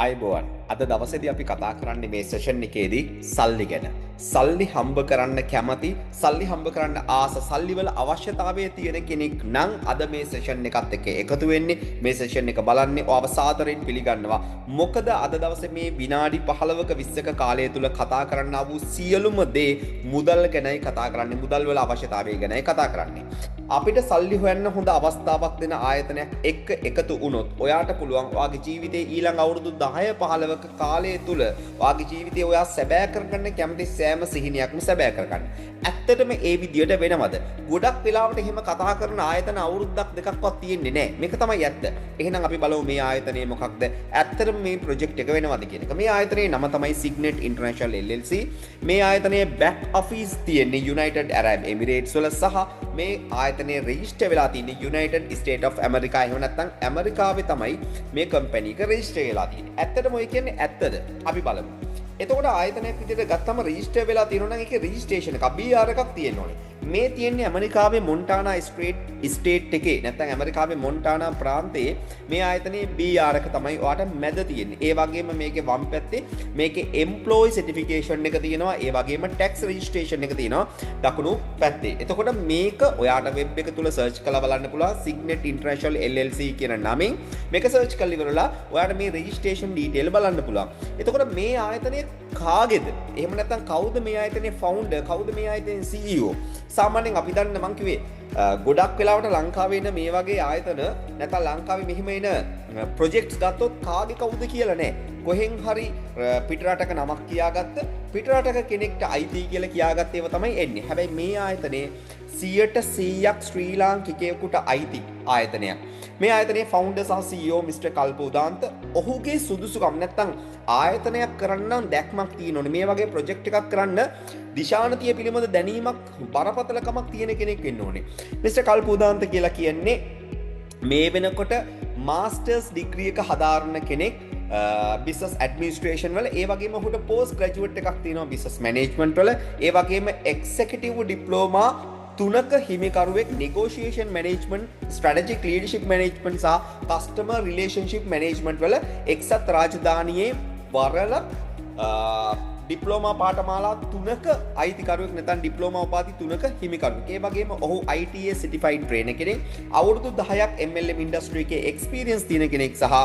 අයිබෝවන් අද දවසේදී අපි කතා කරන්නේ මේ සෙෂන් එකේදී සල්ලි ගැන. සල්ලි හම්බ කරන්න කැමති, සල්ලි හම්බ කරන්න ආස, සල්ලි වල අවශ්‍යතාවය තියෙන කෙනෙක් නම් අද මේ සෙෂන් එකත් එක්ක එකතු වෙන්නේ. මේ සෙෂන් එක බලන්නේ ඔබ සාදරයෙන් පිළිගන්නවා. මොකද අද දවසේ මේ විනාඩි 15ක 20ක කාලය තුල කතා කරන්නා වූ සියලුම දේ මුදල් ගැනයි කතා කරන්නේ. මුදල් වල අවශ්‍යතාවය ගැනයි කතා කරන්නේ. අපිට සල්ලි හොයන්න හොඳ අවස්ථාවක් දෙන ආයතනයක් එක්ක එකතු වුණොත් ඔයාට පුළුවන් ඔයාගේ ජීවිතේ ඊළඟ අවුරුදු 10 15ක කාලය තුල ඔයාගේ ජීවිතේ ඔයා සැබෑ කරගන්න කැමති සෑම සිහිනයක්ම සැබෑ කරගන්න. ඇත්තටම ඒ විදියට වෙනවද? ගොඩක් වෙලාවට එහෙම කතා කරන ආයතන අවුරුද්දක් දෙකක්වත් තියෙන්නේ නැහැ. මේක තමයි ඇත්ත. එහෙනම් අපි බලමු මේ ආයතනය මොකක්ද? ඇත්තටම මේ ප්‍රොජෙක්ට් එක වෙනවද කියන එක. මේ ආයතනයේ නම තමයි Signet International LLC. මේ ආයතනයේ බෑක් ඔෆිස් තියෙන්නේ United Arab Emirates වල සහ මේ ආයතනයේ රෙජිස්ටර් වෙලා තියෙන්නේ United States of America. එහෙම නැත්නම් ඇමරිකාවේ තමයි මේ කම්පැනි එක රෙජිස්ටර් වෙලා තියෙන්නේ. ඇත්තටම ඔය කියන්නේ ඇත්තද? අපි බලමු. එතකොට ආයතනයක් විදිහට ගත්තම රෙජිස්ටර් වෙලා තියෙනවා නම් ඒකේ රෙජිස්ට්‍රේෂන් එකක් BR එකක් තියෙන්න ඕනේ. මේ තියෙන්නේ ඇමරිකාවේ මොන්ටානා ස්ටේට් එකේ නැත්නම් ඇමරිකාවේ මොන්ටානා ප්‍රාන්තයේ මේ ආයතනයේ BR එක තමයි ඔයාට මැද තියෙන්නේ. ඒ වගේම මේකේ වම් පැත්තේ මේකේ එම්ප්ලොයි සර්ටිෆිකේෂන් එක තියෙනවා. ඒ වගේම ටැක්ස් රෙජිස්ට්‍රේෂන් එක තියෙනවා දකුණු පැත්තේ. එතකොට මේක ඔයාට වෙබ් එක තුල සර්ච් කරලා බලන්න පුළුවන් Signet International LLC කියන නමින්. මේක සර්ච් කරලා ඉවරලා ඔයාට මේ රෙජිස්ට්‍රේෂන් ඩීටේල් බලන්න පුළුවන්. එතකොට මේ ආයතනයේ කාගේද? එහෙම නැත්නම් කවුද මේ ආයතනයේ ෆවුන්ඩර්? කවුද මේ ආයතනයේ CEO? සාමාන්‍යයෙන් අපි දන්න මං කිව්වේ ගොඩක් වෙලාවට ලංකාවේ ඉන්න මේ වගේ ආයතන නැත්නම් ලංකාවේ මෙහිම එන ප්‍රොජෙක්ට්ස් ගත්තොත් කාගේ කවුද කියලා නෑ. කොහෙන් හරි පිටරටක නමක් කියාගත්ත පිටරටක කෙනෙක්ට අයිති කියලා කියාගත්ත ඒවා තමයි එන්නේ. හැබැයි මේ ආයතනයේ 100% ශ්‍රී ලාංකිකයෙකුට අයිති ආයතනයක්. මේ ආයතනයේ ෆවුන්ඩර් සහ CEO මිස්ටර් කල්ප උදාන්ත ඔහුගේ සුදුසුකම් නැත්නම් ආයතනයක් කරන්න දැක්මක් තියෙන්න ඕනේ. මේ වගේ ප්‍රොජෙක්ට් එකක් කරන්න දිශානතිය පිළිබඳ දැනීමක් බරපතලකමක් තියෙන කෙනෙක් වෙන්න ඕනේ. මිස්ටර් කල්ප උදාන්ත කියලා කියන්නේ මේ වෙනකොට මාස්ටර්ස් ඩිග්‍රී එක හදාරන කෙනෙක් බිස්නස් ඇඩ්මිනිස්ට්‍රේෂන් වල. ඒ වගේම ඔහුට පෝස්ට් ග්‍රැජුවේට් එකක් තියෙනවා බිස්නස් මැනේජ්මන්ට් වල. ඒ වගේම එක්සිකියුටිව් ඩිප්ලෝමා 3ක හිමිකරුවෙක් negotiation management, strategic leadership management සහ කස්ටමර් රිලේෂන්ෂිප් මැනේජ්මන්ට් වල එක්සත් රාජධානියේ වරල ඩිප්ලෝමා පාඨමාලා 3ක අයිතිකරුවෙක් නැත්නම් ඩිප්ලෝමා උපාධි 3ක හිමිකරුවෙක්. ඒ වගේම ඔහු ITA සර්ටිෆයිඩ් ට්‍රේනර් කෙනෙක්. අවුරුදු 10ක් MLM ඉන්ඩස්ට්‍රි එකේ එක්ස්පීරියන්ස් තියෙන කෙනෙක් සහ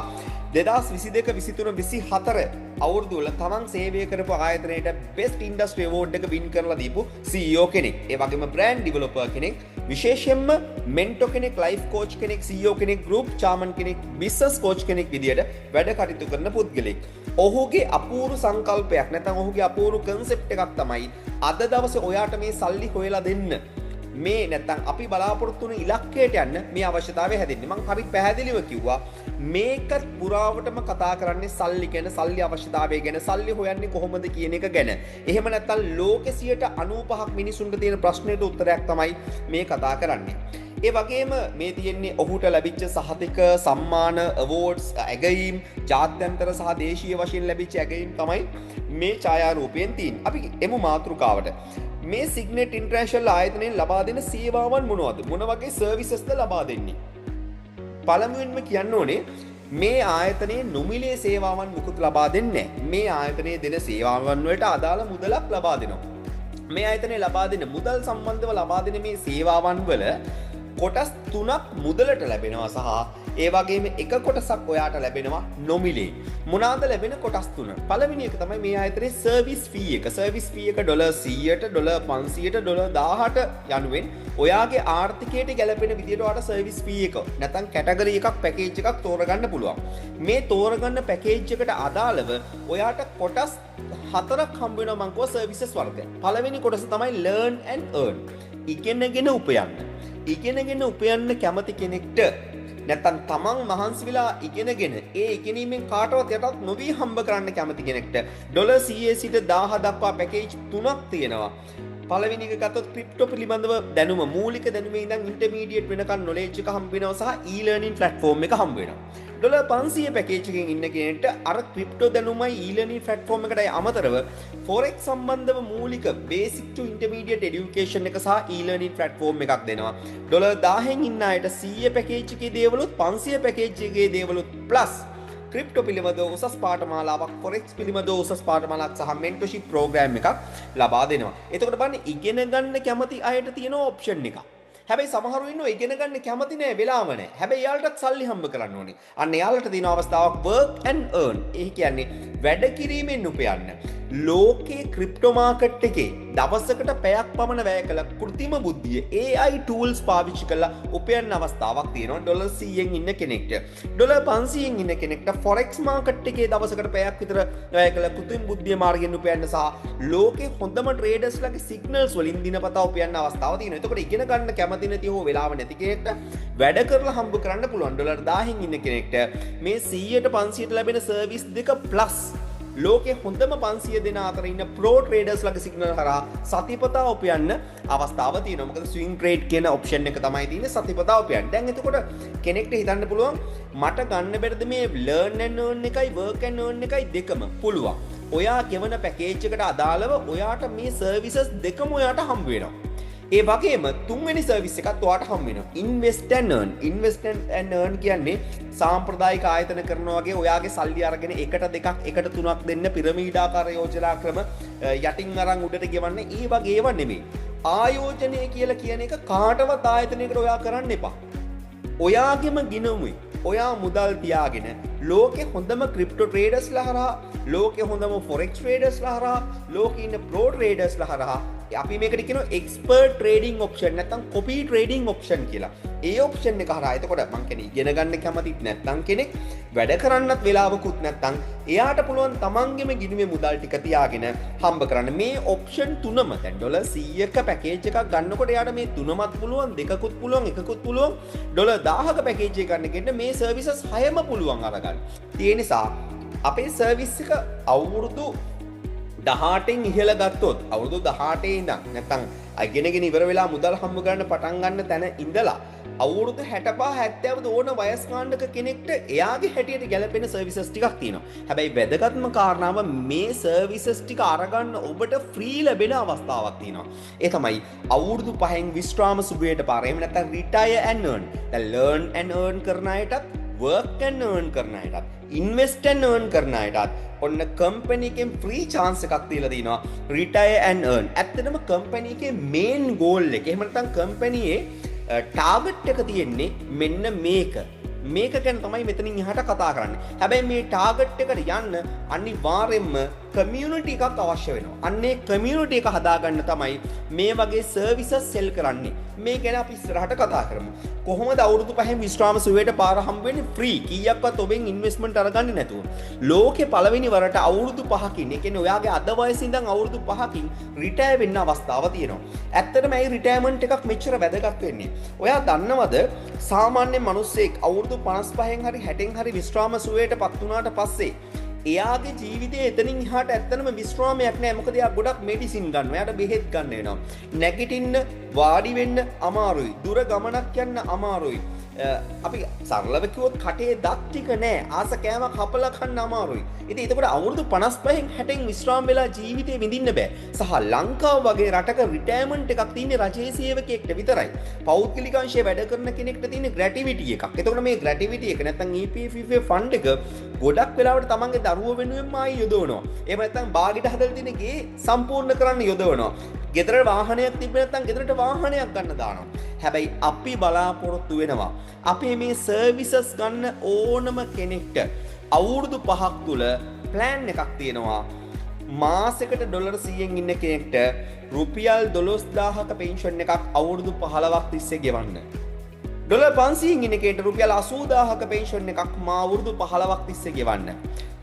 2022 23 24 අවුරුදු වල තමන් සේවය කරපු ආයතනයට බෙස්ට් ඉන්ඩස්ට්‍රි අවෝඩ් එක වින් කරලා දීපු CEO කෙනෙක්. ඒ වගේම බ්‍රෑන්ඩ් ඩෙවලොපර් කෙනෙක්, විශේෂයෙන්ම මෙන්ටෝ කෙනෙක්, ලයිෆ් කෝච් කෙනෙක්, CEO කෙනෙක්, ගෲප් චාර්මන් කෙනෙක්, බිස්නස් කෝච් කෙනෙක් විදියට වැඩ කටයුතු කරන පුද්ගලෙක්. ඔහුගේ අපූර්ව සංකල්පයක් නැත්නම් ඔහුගේ අපූර්ව කන්සෙප්ට් එකක් තමයි අද දවසේ ඔයාට මේ සල්ලි හොයලා දෙන්න. මේ නැත්තම් අපි බලාපොරොත්තු වෙන ඉලක්කයට යන්න මේ අවශ්‍යතාවය හැදෙන්නේ. මම හරි පැහැදිලිව කිව්වා මේකත් පුරාවටම කතා කරන්නේ සල්ලි ගැන, සල්ලි අවශ්‍යතාවය ගැන, සල්ලි හොයන්නේ කොහොමද කියන එක ගැන. එහෙම නැත්තම් ලෝකෙ 95%ක් මිනිසුන්ට තියෙන ප්‍රශ්නෙට උත්තරයක් තමයි මේ කතා කරන්නේ. ඒ වගේම මේ තියෙන්නේ ඔහුට ලැබිච්ච සහතික, සම්මාන, අවෝඩ්ස්, ඇගයීම්, ජාත්‍යන්තර සහ දේශීය වශයෙන් ලැබිච්ච ඇගයීම් තමයි මේ ඡායාරූපයෙන් තියෙන්නේ. අපි එමු මාතෘකාවට. මේ Signet International ආයතනයෙන් ලබා දෙන සේවාවන් මොනවද? මොන වගේ සර්විසස්ද ලබා දෙන්නේ? පළමුවෙන්ම කියන්න ඕනේ මේ ආයතනයේ නොමිලේ සේවාවන් මුකුත් ලබා දෙන්නේ නැහැ. මේ ආයතනයේ දෙන සේවාවන් වලට අදාළ මුදලක් ලබා දෙනවා. මේ ආයතනයේ ලබා දෙන මුදල් සම්බන්ධව ලබා දෙන මේ සේවාවන් වල කොටස් 3ක් මුදලට ලැබෙනවා සහ ඒ වගේම එක කොටසක් ඔයාට ලැබෙනවා නොමිලේ. මොනවාද ලැබෙන කොටස් 3? පළවෙනි එක තමයි මේ ආයතනයේ සර්විස් ෆී එක. සර්විස් ෆී එක $100ට $500ට $1000ට යනුවෙන් ඔයාගේ ආර්ථිකයට ගැලපෙන විදිහට ඔයාට සර්විස් ෆී එක නැත්නම් කැටගරි එකක්, පැකේජ් එකක් තෝරගන්න පුළුවන්. මේ තෝරගන්න පැකේජ් එකට අදාළව ඔයාට කොටස් 4ක් හම්බ වෙනවා මං කෝ සර්විසස් වර්ගය. පළවෙනි කොටස තමයි learn and earn. ඉගෙනගෙන උපයන්න. ඉගෙනගෙන උපයන්න කැමති කෙනෙක්ට නැත්තම් තමන් මහන්සි වෙලා ඉගෙනගෙන ඒ ඉගෙනීමෙන් කාටවත් යටත් නොවි හම්බ කරන්න කැමති කෙනෙක්ට $100 සිට 1000 දක්වා පැකේජ් 3ක් තියෙනවා. පළවෙනි එක ගත්තොත් ක්‍රිප්ටෝ පිළිබඳව දැනුම, මූලික දැනුමේ ඉඳන් ඉන්ටර්මීඩියට් වෙනකන් නොලෙජ් එක හම්බ වෙනවා සහ ඊ-ලර්නින් ප්ලැට්ෆෝම් එක හම්බ වෙනවා. $500 පැකේජ් එකකින් ඉන්න කෙනෙක්ට අර ක්‍රිප්ටෝ දැනුමයි ඊ-ලර්නින් ප්ලැට්ෆෝම් එකටයි අමතරව forex සම්බන්ධව මූලික basic to intermediate education එක සහ ඊ-ලර්නින් ප්ලැට්ෆෝම් එකක් දෙනවා. $1000න් ඉන්න අයට 100 පැකේජ් එකේ දේවලුත් 500 පැකේජ් එකේ දේවලුත් plus ක්‍රිප්ටෝ පිළිබඳව උසස් පාඨමාලාවක් ෆොරෙක්ස් පිළිබඳව උසස් පාඨමාලාවක් සහ මෙන්ටර්ෂිප් ප්‍රෝග්‍රෑම් එකක් ලබා දෙනවා. එතකොට බලන්න ඉගෙන ගන්න කැමති අයට තියෙන ඔප්ෂන් එකක්. හැබැයි සමහරු ඉන්නෝ ඉගෙන ගන්න කැමති නෑ වෙලාව නෑ. හැබැයි යාළුවටත් සල්ලි හම්බ කරන්න ඕනේ. අන්න යාළුවට තියෙන අවස්ථාවක් work and earn. ඒ කියන්නේ වැඩ කිරීමෙන් උපයන්න. ලෝකේ ක්‍රිප්ටෝ මාකට් එකේ දවසකට පැයක් පමණ වැය කළ කෘත්‍රිම බුද්ධිය AI tools පාවිච්චි කරලා උපයන්න අවස්ථාවක් තියෙනවා ඩොලර් 100න් ඉන්න කෙනෙක්ට. ඩොලර් 500න් ඉන්න කෙනෙක්ට forex මාකට් එකේ දවසකට පැයක් විතර වැය කළ කෘත්‍රිම බුද්ධිය මාර්ගයෙන් උපයන්න සහ ලෝකේ හොඳම ට්‍රේඩර්ස්ලාගේ සිග්නල්ස් වලින් දිනපතා උපයන්න අවස්ථාවක් තියෙනවා. එතකොට ඉගෙන ගන්න කැමති නැති හෝ වෙලාව නැති කෙනෙක්ට වැඩ කරලා හම්බ කරන්න පුළුවන්. ඩොලර් 1000න් ඉන්න කෙනෙක්ට මේ 100ට 500ට ලැබෙන සර්විස් දෙක ප්ලස් ලෝකේ හොඳම 500 දෙනා අතර ඉන්න ප්‍රෝ ට්‍රේඩර්ස් ලගේ සිග්නල් කරා සතිපතා උපයන්න අවස්ථාව තියෙනවා. මොකද ස්විං ට්‍රේඩ් කියන ඔප්ෂන් එක තමයි තියෙන්නේ සතිපතා උපයන්න. දැන් එතකොට කෙනෙක්ට හිතන්න පුළුවන් මට ගන්න බැරිද මේ learn and earn එකයි work and earn එකයි දෙකම පුළුවන්. ඔයා ගෙවන පැකේජ් එකට අදාළව ඔයාට මේ සර්විසස් දෙකම ඔයාට හම්බ වෙනවා. ඒ වගේම තුන්වෙනි සර්විස් එකත් ඔයාට හම්බ වෙනවා. invest and earn. invest and earn කියන්නේ සාම්ප්‍රදායික ආයතන කරනවා වගේ ඔයාගේ සල්ලි අරගෙන එකට දෙකක් එකට තුනක් දෙන්න පිරමීඩාකාර යෝජනා ක්‍රම යටින් අරන් උඩට ගෙවන්නේ ඒ වගේ ඒවා නෙමෙයි. ආයෝජනය කියලා කියන එක කාටවත් ආයතනයකට ඔයා කරන්න එපා. ඔයාගෙම ගිණුමයි. ඔයා මුදල් තියාගෙන ලෝකෙ හොඳම ක්‍රිප්ටෝ ට්‍රේඩර්ස්ලා හරහා ලෝකෙ හොඳම ෆොරෙක්ස් ට්‍රේඩර්ස්ලා හරහා ලෝකෙ ඉන්න ප්‍රෝ ට්‍රේඩර්ස්ලා හරහා අපි මේකට කියනවා එක්ස්පර්ට් ට්‍රේඩින් ඔප්ෂන් නැත්නම් කොපි ට්‍රේඩින් ඔප්ෂන් කියලා. ඒ ඔප්ෂන් එක හරහා එතකොට මං කියන්නේ ඉගෙන ගන්න කැමතිත් නැත්නම් කෙනෙක් වැඩ කරන්නත් වෙලාවකුත් නැත්නම් එයාට පුළුවන් තමන්ගෙම ගිණුමේ මුදල් ටික තියාගෙන හම්බ කරන්න. මේ ඔප්ෂන් තුනම දැන් ඩොලර් 100ක පැකේජ් එකක් ගන්නකොට එයාට මේ තුනමත් පුළුවන් දෙකකුත් පුළුවන් එකකුත් පුළුවන් ඩොලර් 1000ක පැකේජ් එක ගන්න කෙනෙක් මේ සර්විසස් 6ම පුළුවන් අරගන්න. ඒ නිසා අපේ සර්විස් එක අවුරුදු 18න් ඉහළ ගත්තොත් අවුරුදු 18 ඉඳන් නැත්නම් අගෙනගෙන ඉවර වෙලා මුදල් හම්බ කරන්න පටන් ගන්න තැන ඉඳලා අවුරුදු 65 70 ඕන වයස් කාණ්ඩක කෙනෙක්ට එයාගේ හැටියට ගැලපෙන සර්විසස් ටිකක් තියෙනවා. හැබැයි වැදගත්ම කාරණාව මේ සර්විසස් ටික අරගන්න ඔබට ෆ්‍රී ලැබෙන අවස්ථාවක් තියෙනවා. ඒ තමයි අවුරුදු 5න් විශ්‍රාම සුභයට පාර. එහෙම නැත්නම් retire and earn. දැන් learn and earn කරන අයටත් work and earn කරන අයටත් invest and earn කරන අයටත් ඔන්න කම්පැනි එකෙන් ෆ්‍රී chance එකක් දීලා දිනවා retire and earn. ඇත්තටම කම්පැනි එකේ main goal එක එහෙම නැත්නම් කම්පැනියේ ටාගට් එක තියෙන්නේ මෙන්න මේක. මේක ගැන තමයි මෙතනින් එහාට කතා කරන්නේ. හැබැයි මේ ටාගට් එකට යන්න අනිවාර්යෙන්ම කමියුනිටි එකක් අවශ්‍ය වෙනවා. අන්නේ කමියුනිටි එක හදාගන්න තමයි මේ වගේ සර්විසස් සෙල් කරන්නේ. මේ ගැන අපි ඉස්සරහට කතා කරමු. කොහොමද අවුරුදු 5න් විශ්‍රාම සුවයට පාර හම්බ වෙන්නේ ෆ්‍රී කීයක්වත් ඔබෙන් ඉන්වෙස්ට්මන්ට් අරගන්නේ නැතුව. ලෝකේ පළවෙනි වරට අවුරුදු 5කින් ඒ කියන්නේ ඔයාගේ අද වයසේ ඉඳන් අවුරුදු 5කින් රිටයර් වෙන්න අවස්ථාව තියෙනවා. ඇත්තටම මේ රිටයර්මන්ට් එකක් මෙච්චර වැදගත් වෙන්නේ. ඔයා දන්නවද සාමාන්‍ය මිනිස්සෙක් අවුරුදු 55න් හරි 60න් හරි විශ්‍රාම සුවයට පත් වුණාට පස්සේ එයාගේ ජීවිතේ එතනින් එහාට ඇත්තනම විශ්‍රාමයක් නෑ. මොකද එයා ගොඩක් මෙඩිසින් ගන්නවා. එයාට බෙහෙත් ගන්න වෙනවා. නැගිටින්න වාඩි වෙන්න අමාරුයි. දුර ගමනක් යන්න අමාරුයි. අපි සරලව කිව්වොත් කටේ දත් ටික නෑ. ආස කෑම කපලා කන්න අමාරුයි. ඉතින් ඒකට අවුරුදු 55න් 60න් විශ්‍රාම වෙලා ජීවිතේ විඳින්න බෑ. සහ ලංකාව වගේ රටක රිටයර්මන්ට් එකක් තියෙන්නේ රජයේ සේවකයෙක්ට විතරයි. පෞද්ගලික අංශයේ වැඩ කරන කෙනෙක්ට තියෙන ග්‍රැටිවිටි එකක්. එතකොට මේ ග්‍රැටිවිටි එක නැත්නම් EPF ෆන්ඩ් එක ගොඩක් වෙලාවට තමන්ගේ දරුවෝ වෙනුවෙන්ම ආයි යොදවනවා. එහෙම නැත්නම් බාගෙට හදලා තියෙන ගේ සම්පූර්ණ කරන්න යොදවනවා. ගෙදර වාහනයක් තිබ්බ නැත්නම් ගෙදරට වාහනයක් ගන්න දානවා. හැබැයි අපි බලාපොරොත්තු වෙනවා අපේ මේ සර්විසස් ගන්න ඕනම කෙනෙක්ට අවුරුදු 5ක් තුල ප්ලෑන් එකක් තියෙනවා. මාසෙකට ඩොලර් 100න් ඉන්න කෙනෙක්ට රුපියල් 12000ක පෙන්ෂන් එකක් අවුරුදු 15ක් තිස්සේ ගෙවන්න. ඩොලර් 500න් ඉන්න කෙනෙක්ට රුපියල් 80000ක පෙන්ෂන් එකක් අවුරුදු 15ක් තිස්සේ ගෙවන්න.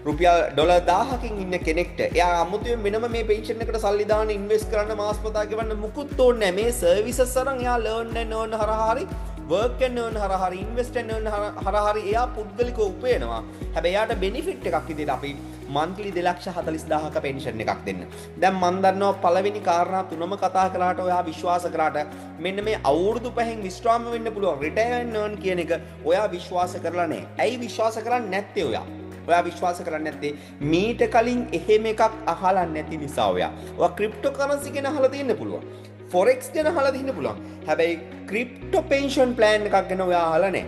රුපියල් ඩොලර් 1000කින් ඉන්න කෙනෙක්ට එයා අමුතුවෙන් වෙනම මේ පෙන්ෂන් එකට සල්ලි දාන්න ඉන්වෙස්ට් කරන්න මාසපතා ගෙවන්න මුකුත් ඕනේ නැහැ. මේ සර්විසස් අරන් එයා learn and earn හරහා හරි work and earn හරහා හරි invest and earn හරහා හරි එයා පුද්ගලිකව උපයනවා. හැබැයි එයාට benefit එකක් විදිහට අපි monthly 240000ක පෙන්ෂන් එකක් දෙන්න. දැන් මම දන්නවා පළවෙනි කාරණා තුනම කතා කරාට ඔයා විශ්වාස කරාට මෙන්න මේ අවුරුදු 5න් විශ්‍රාම වෙන්න පුළුවන් retire and earn කියන එක ඔයා විශ්වාස කරලා නැහැ. ඇයි විශ්වාස කරන්නේ නැත්තේ ඔයා? ඔයා විශ්වාස කරන්නේ නැත්තේ මීට කලින් එහෙම එකක් අහලා නැති නිසා ඔයා. ඔයා ක්‍රිප්ටෝ කරන්සි ගැන අහලා තියෙන්න පුළුවන්. ෆොරෙක්ස් ගැන අහලා තියෙන්න පුළුවන්. හැබැයි ක්‍රිප්ටෝ පෙන්ෂන් ප්ලෑන් එකක් ගැන ඔයා අහලා නැහැ.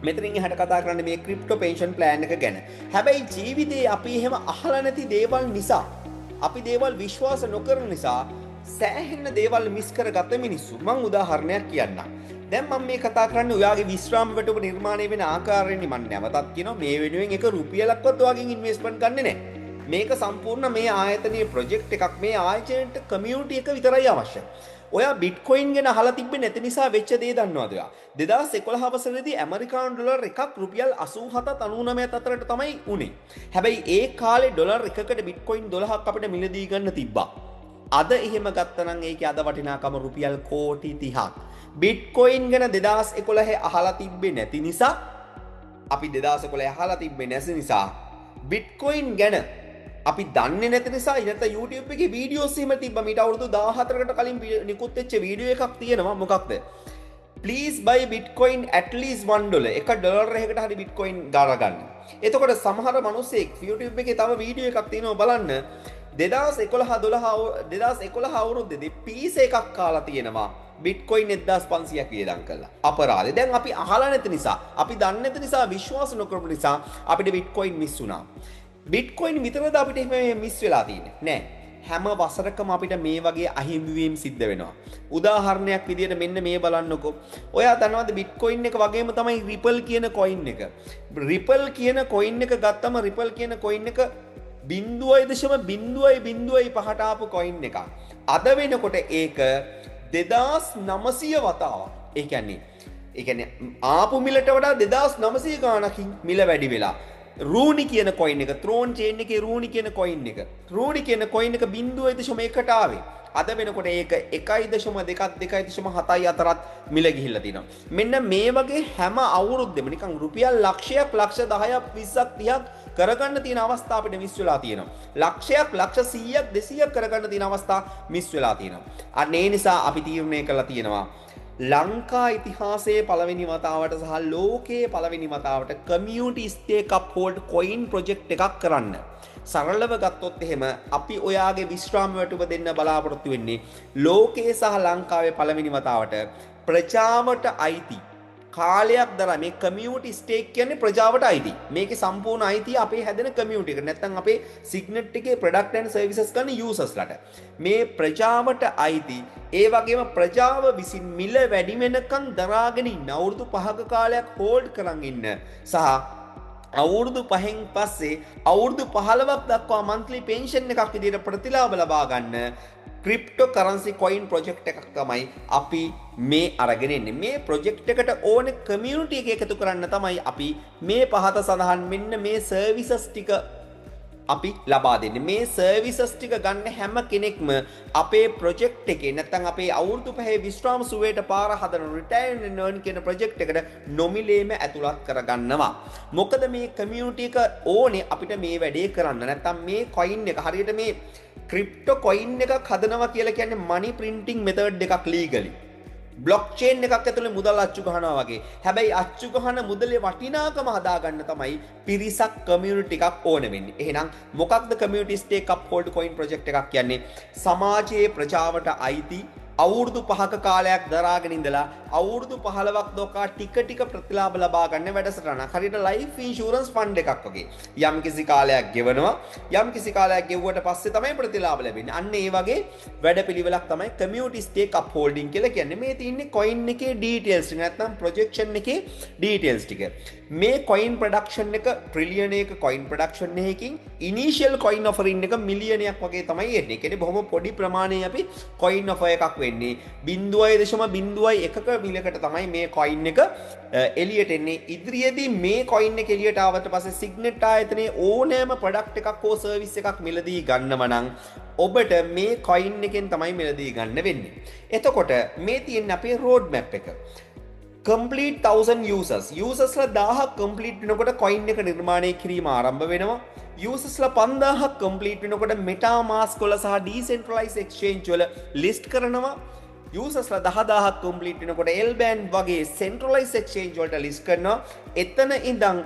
මෙතනින් එහාට කතා කරන්නේ මේ ක්‍රිප්ටෝ පෙන්ෂන් ප්ලෑන් එක ගැන. හැබැයි ජීවිතේ අපි එහෙම අහලා නැති දේවල් නිසා, අපි දේවල් විශ්වාස නොකරන නිසා සෑහෙන දේවල් මිස් කරගත්ත මිනිස්සු. මම උදාහරණයක් කියන්නම්. දැන් මම මේ කතා කරන්නේ ඔයාගේ විශ්‍රාම වැටුප නිර්මාණය වෙන ආකාරයෙන්නි. මම නැවතත් කියනවා මේ වෙනුවෙන් එක රුපියලක්වත් ඔයාගෙන් ඉන්වෙස්ට්මන්ට් ගන්නෙ නැහැ. මේක සම්පූර්ණ මේ ආයතනයේ ප්‍රොජෙක්ට් එකක්. මේ ආයතනයේ කමියුනිටි එක විතරයි අවශ්‍ය. ඔයා බිට්කොයින් ගැන අහලා තිබ්බේ නැති නිසා වෙච්ච දේ දන්නවද ඔයා? 2011 වසරේදී ඇමරිකානු ඩොලර් එකක් රුපියල් 87ත් 99ත් අතරට තමයි උනේ. හැබැයි ඒ කාලේ ඩොලර් එකකට බිට්කොයින් 12ක් අපිට මිලදී ගන්න තිබ්බා. අද එහෙම ගත්තනම් ඒකේ අද වටිනාකම රුපියල් කෝටි 30ක්. බිට්කොයින් ගැන 2011 අහලා තිබ්බේ නැති නිසා, අපි 2011 අහලා තිබ්බේ නැති නිසා බිට්කොයින් ගැන අපි දන්නේ නැති නිසා ඉතින් YouTube එකේ වීඩියෝස් එහෙම තිබ්බා. මීට අවුරුදු 14කට කලින් නිකුත් වෙච්ච වීඩියෝ එකක් තියෙනවා. මොකක්ද? Please buy Bitcoin at least $1. එක ඩොලර් එකකට හරි Bitcoin ගාලා එතකොට සමහර මිනිස්සෙක් YouTube එකේ තව වීඩියෝ එකක් තියෙනවා බලන්න. 2011 අවුරුද්දේදී පීස් එකක් කාලා තියෙනවා. Bitcoin 1500ක් වියදම් කළා. අපරාධේ. දැන් අපි අහලා නැති නිසා, අපි දන්නේ නැති නිසා, විශ්වාස නොකරපු නිසා අපිට Bitcoin මිස් වුණා. බිට්කොයින් විතරද අපිට එහෙම මිස් වෙලා තියෙන්නේ? නෑ. හැම වසරකම අපිට මේ වගේ අහිමිවීම් සිද්ධ වෙනවා. උදාහරණයක් විදිහට මෙන්න මේ බලන්නකෝ. ඔයා දන්නවද බිට්කොයින් එක වගේම තමයි රිපල් කියන කොයින් එක. රිපල් කියන කොයින් එක ගත්තම රිපල් කියන කොයින් එක 0.005ට ආපු කොයින් එකක්. අද වෙනකොට ඒක 2900 වතාවක්. ඒ කියන්නේ ආපු මිලට වඩා 2900 ගාණකින් මිල වැඩි වෙලා. රූනි කියන කොයින් එක, ත්‍රෝන් චේන් එකේ රූනි කියන කොයින් එක. රූනි කියන කොයින් එක 0.1ට ආවේ. අද වෙනකොට ඒක 1.2 අතරත් මිල ගිහිල්ලා තිනවා. මෙන්න මේ වගේ හැම අවුරුද්දෙම නිකන් රුපියල් ලක්ෂයක්, ලක්ෂ 10ක්, 20ක්, 30ක් කරගන්න තියෙන අවස්ථා අපිට මිස් වෙලා තියෙනවා. ලක්ෂයක්, ලක්ෂ 100ක්, 200ක් කරගන්න තියෙන අවස්ථා මිස් වෙලා තියෙනවා. අන්න ඒ නිසා අපි තීරණය කළා තියෙනවා ලංකා ඉතිහාසයේ පළවෙනි වතාවට සහ ලෝකයේ පළවෙනි වතාවට community stake up hold coin project එකක් කරන්න. සරලව ගත්තොත් එහෙම අපි ඔයාගේ විශ්‍රාම වැටුප දෙන්න බලාපොරොත්තු වෙන්නේ ලෝකයේ සහ ලංකාවේ පළවෙනි වතාවට ප්‍රජාවට අයිති කාලයක් දරා මේ කමියුනිටි ස්ටේක් කියන්නේ ප්‍රජාවට අයිති. මේකේ සම්පූර්ණ අයිතිය අපේ හැදෙන කමියුනිටි එක. නැත්නම් අපේ සිග්නෙට් එකේ ප්‍රොඩක්ට් ඇන්ඩ් සර්විසස් ගන්න යූසර්ස්ලාට. මේ ප්‍රජාවට අයිති. ඒ වගේම ප්‍රජාව විසින් මිල වැඩි වෙනකන් දරාගෙන ඉන්න අවුරුදු 5ක කාලයක් හෝල්ඩ් කරන් ඉන්න සහ අවුරුදු 5න් පස්සේ අවුරුදු 15ක් දක්වා මන්ත්ලි පෙන්ෂන් එකක් විදිහට ප්‍රතිලාභ ලබා ගන්න ක්‍රිප්ටෝ කරන්සි කොයින් ප්‍රොජෙක්ට් එකක් තමයි අපි මේ අරගෙන ඉන්නේ. මේ ප්‍රොජෙක්ට් එකට ඕනේ කමියුනිටි එක එකතු කරන්න තමයි අපි මේ පහත සඳහන් මෙන්න මේ සර්විසස් ටික අපි ලබා දෙන්නේ. මේ සර්විසස් ටික ගන්න හැම කෙනෙක්ම අපේ ප්‍රොජෙක්ට් එකේ නැත්නම් අපේ අවුරුදු 5 විශ්‍රාම සුවේට පාර හදන රිටයර් and earn කියන ප්‍රොජෙක්ට් එකට නොමිලේම ඇතුළත් කරගන්නවා. මොකද මේ කමියුනිටි එක ඕනේ අපිට මේ වැඩේ කරන්න. නැත්නම් මේ කොයින් එක හරියට මේ ක්‍රිප්ටෝ කොයින් එකක් හදනවා කියලා කියන්නේ මනි ප්‍රින්ටිං මෙතඩ් එකක් ලීගලි. බ්ලොක්චේන් එකක් ඇතුළේ මුදල් අච්චු ගහනවා වගේ. හැබැයි අච්චු ගහන මුදලේ වටිනාකම හදාගන්න තමයි පිරිසක් කමියුනිටි එකක් ඕන වෙන්නේ. එහෙනම් මොකක්ද community stake up hold coin project එකක් කියන්නේ? සමාජයේ ප්‍රජාවට අයිති අවුරුදු 5ක කාලයක් දරාගෙන ඉඳලා අවුරුදු 15ක් දක්වා ටික ටික ප්‍රතිලාභ ලබා ගන්න වැඩසටහනක්. හරියට ලයිෆ් ඉන්ෂුරන්ස් ෆන්ඩ් එකක් වගේ. යම් කිසි කාලයක් ගෙවනවා, යම් කිසි කාලයක් ගෙවුවට පස්සේ තමයි ප්‍රතිලාභ ලැබෙන්නේ. අන්න ඒ වගේ වැඩපිළිවෙලක් තමයි කමියුනිටි ස්ටේක් අප් හෝල්ඩින් කියලා කියන්නේ. මේ තියෙන්නේ කොයින් එකේ ඩීටේල්ස් ටික නැත්නම් ප්‍රොජෙක්ෂන් එකේ ඩීටේල්ස් ටික. මේ කොයින් ප්‍රොඩක්ෂන් එක ට්‍රිලියනයක කොයින් ප්‍රොඩක්ෂන් එකකින් ඉනිෂියල් කොයින් ඔෆරින් එක මිලියනයක් වගේ තමයි එන්නේ. ඒ කියන්නේ බොහොම පොඩි ප්‍රමාණයේ අපි කොයින් ඔෆර් එකක් වෙන්නේ 0.01ක මිලකට තමයි මේ කොයින් එක එළියට එන්නේ. ඉදිරියේදී මේ කොයින් එක එළියට ආවට පස්සේ සිග්නෙට් ආයතනයේ ඕනෑම ප්‍රොඩක්ට් එකක් හෝ සර්විස් එකක් මිලදී ගන්නව නම් ඔබට මේ කොයින් එකෙන් තමයි මිලදී ගන්න වෙන්නේ. එතකොට මේ තියෙන අපේ රෝඩ් මැප් එක. complete 1000 usersලා 1000ක් complete වෙනකොට coin එක නිර්මාණය කිරීම ආරම්භ වෙනවා. usersලා 5000ක් complete වෙනකොට metamask වල සහ decentralized exchange වල list කරනවා. usersලා 10000ක් complete වෙනකොට L-band වගේ centralized exchange වලට list කරනවා. එතන ඉඳන්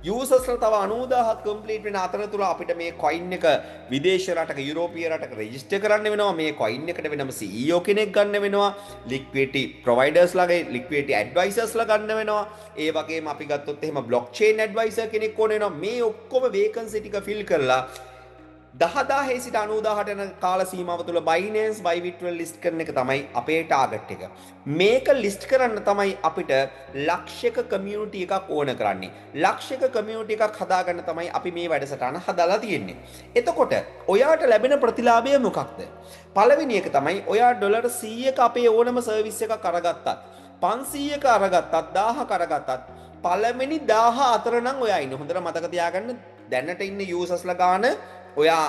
යූසර්ස්ලා තව 90000ක් කම්ප්ලීට් වෙන අතරතුර අපිට මේ කොයින් එක විදේශ රටක යුරෝපීය රටක රෙජිස්ටර් කරන්න වෙනවා. මේ කොයින් එකට වෙනම CEO කෙනෙක් ගන්න වෙනවා. ලික්විඩිටි ප්‍රොවයිඩර්ස්ලාගේ ලික්විඩිටි ඇඩ්වයිසර්ස්ලා ගන්න වෙනවා. ඒ වගේම අපි ගත්තොත් එහෙම බ්ලොක්චේන් ඇඩ්වයිසර් කෙනෙක් ඕන වෙනවා. මේ ඔක්කොම වේකන්සි ටික ෆිල් කරලා 10000 සිට 90000ට යන කාල සීමාව තුළ Binance Bybit වල ලිස්ට් කරන එක තමයි අපේ ටාගට් එක. මේක ලිස්ට් කරන්න තමයි අපිට ලක්ෂයක කමියුනිටි එකක් ඕන කරන්නේ. ලක්ෂයක කමියුනිටි එකක් හදාගන්න තමයි අපි මේ වැඩසටහන හදලා තියෙන්නේ. එතකොට ඔයාට ලැබෙන ප්‍රතිලාභය මොකක්ද? පළවෙනි එක තමයි ඔයා ඩොලර් 100ක අපේ ඕනම සර්විස් එකක් අරගත්තත් 500ක අරගත්තත් 1000ක අරගත්තත් පළවෙනි 1000 අතර නම් ඔයා ඉන්නේ. හොඳට මතක තියාගන්න දැනට ඉන්න යූසර්ස්ලා ගාන ඔයා